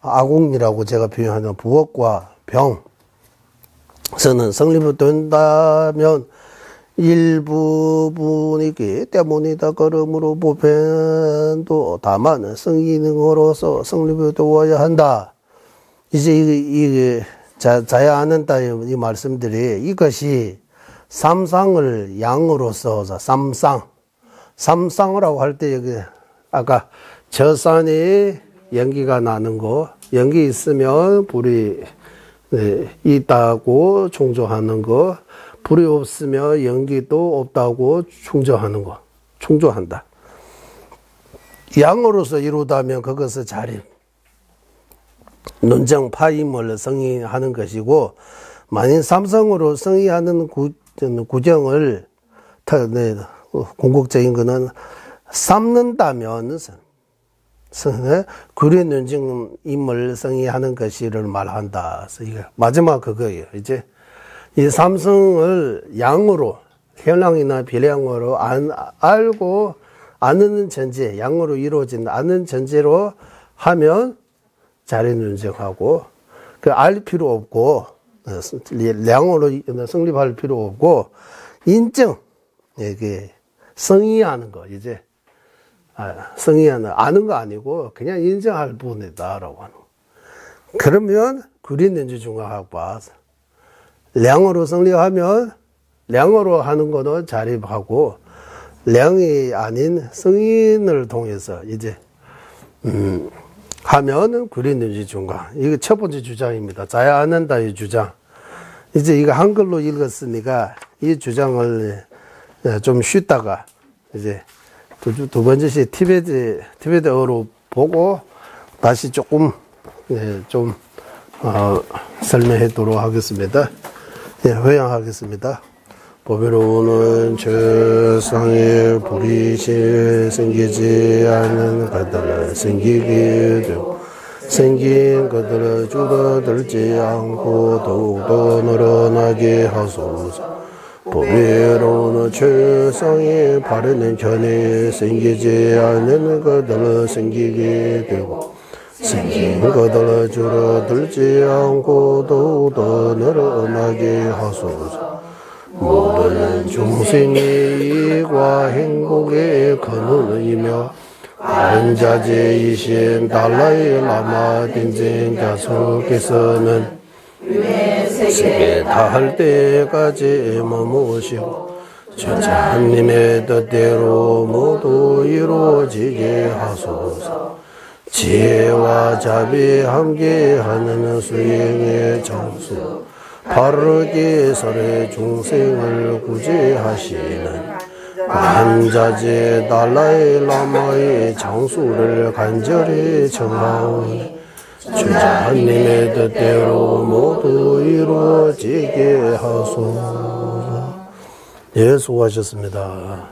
아궁이라고 제가 표현하는 부엌과 병 서는 성립이 된다면 일부분이기 때문이다. 그러므로 보편도 다만 성기능으로서 성립되어야 한다. 이제 이게 자야 않는다 이 말씀들이 이것이 삼상을 양으로서 삼상이라고 할 때 여기 아까 저산이 연기가 나는 거, 연기 있으면 불이 있다고 충조하는 거, 불이 없으면 연기도 없다고 충조하는 거, 충조한다. 양으로서 이루다면 그것을 자리 논정 파임을 성의하는 것이고, 만일 삼성으로 성의하는 구정을 궁극적인 것은 삼는다면 구리 논증임을 성의하는 것이를 말한다. 그래서 마지막 그거예요. 이제 이 삼성을 양으로 현량이나 비량으로 알고 아는 전제, 양으로 이루어진 아는 전제로 하면 자리 논증하고 그 알 필요 없고 량으로 성립할 필요 없고 인정 이게 성의하는 거 이제 성의하는 아는 거 아니고 그냥 인정할 부분이다라고 하는 거. 그러면 구리는지 중화학과 량으로 성립하면 량으로 하는 거는 자립하고 량이 아닌 성인을 통해서 이제 하면 구리는지 중화. 이게 첫 번째 주장입니다. 자야 않는다 이 주장. 이제 이거 한글로 읽었으니까 이 주장을 좀 쉬다가 이제 두 번째씩 티베트어로 보고 다시 조금 좀 설명하도록 하겠습니다. 회양하겠습니다. 보배로는 최상의 불이실 생기지 않는 것들을 생기게 되고 생긴 것들을 줄어들지 않고 더욱더 늘어나게 하소서. 보배로는 최상의 바르는 견해 생기지 않는 것들을 생기게 되고 생긴 것들을 줄어들지 않고 더욱더 늘어나게 하소서. 모든 중생의 이익과 행복의 근원이며 다른 자제이신 달라이 라마 딘쟁 자석께서는 세계 다할 때까지 머무시고 천자님의 뜻대로 모두 이루어지게 하소서. 지혜와 자비 함께하는 수행의 장수 바르게 설의 중생을 구제하시는 관자재 달라이 라마의 장수를 간절히 청하오니 주자님의 뜻대로 모두 이루어지게 하소서. 예, 수고하셨습니다.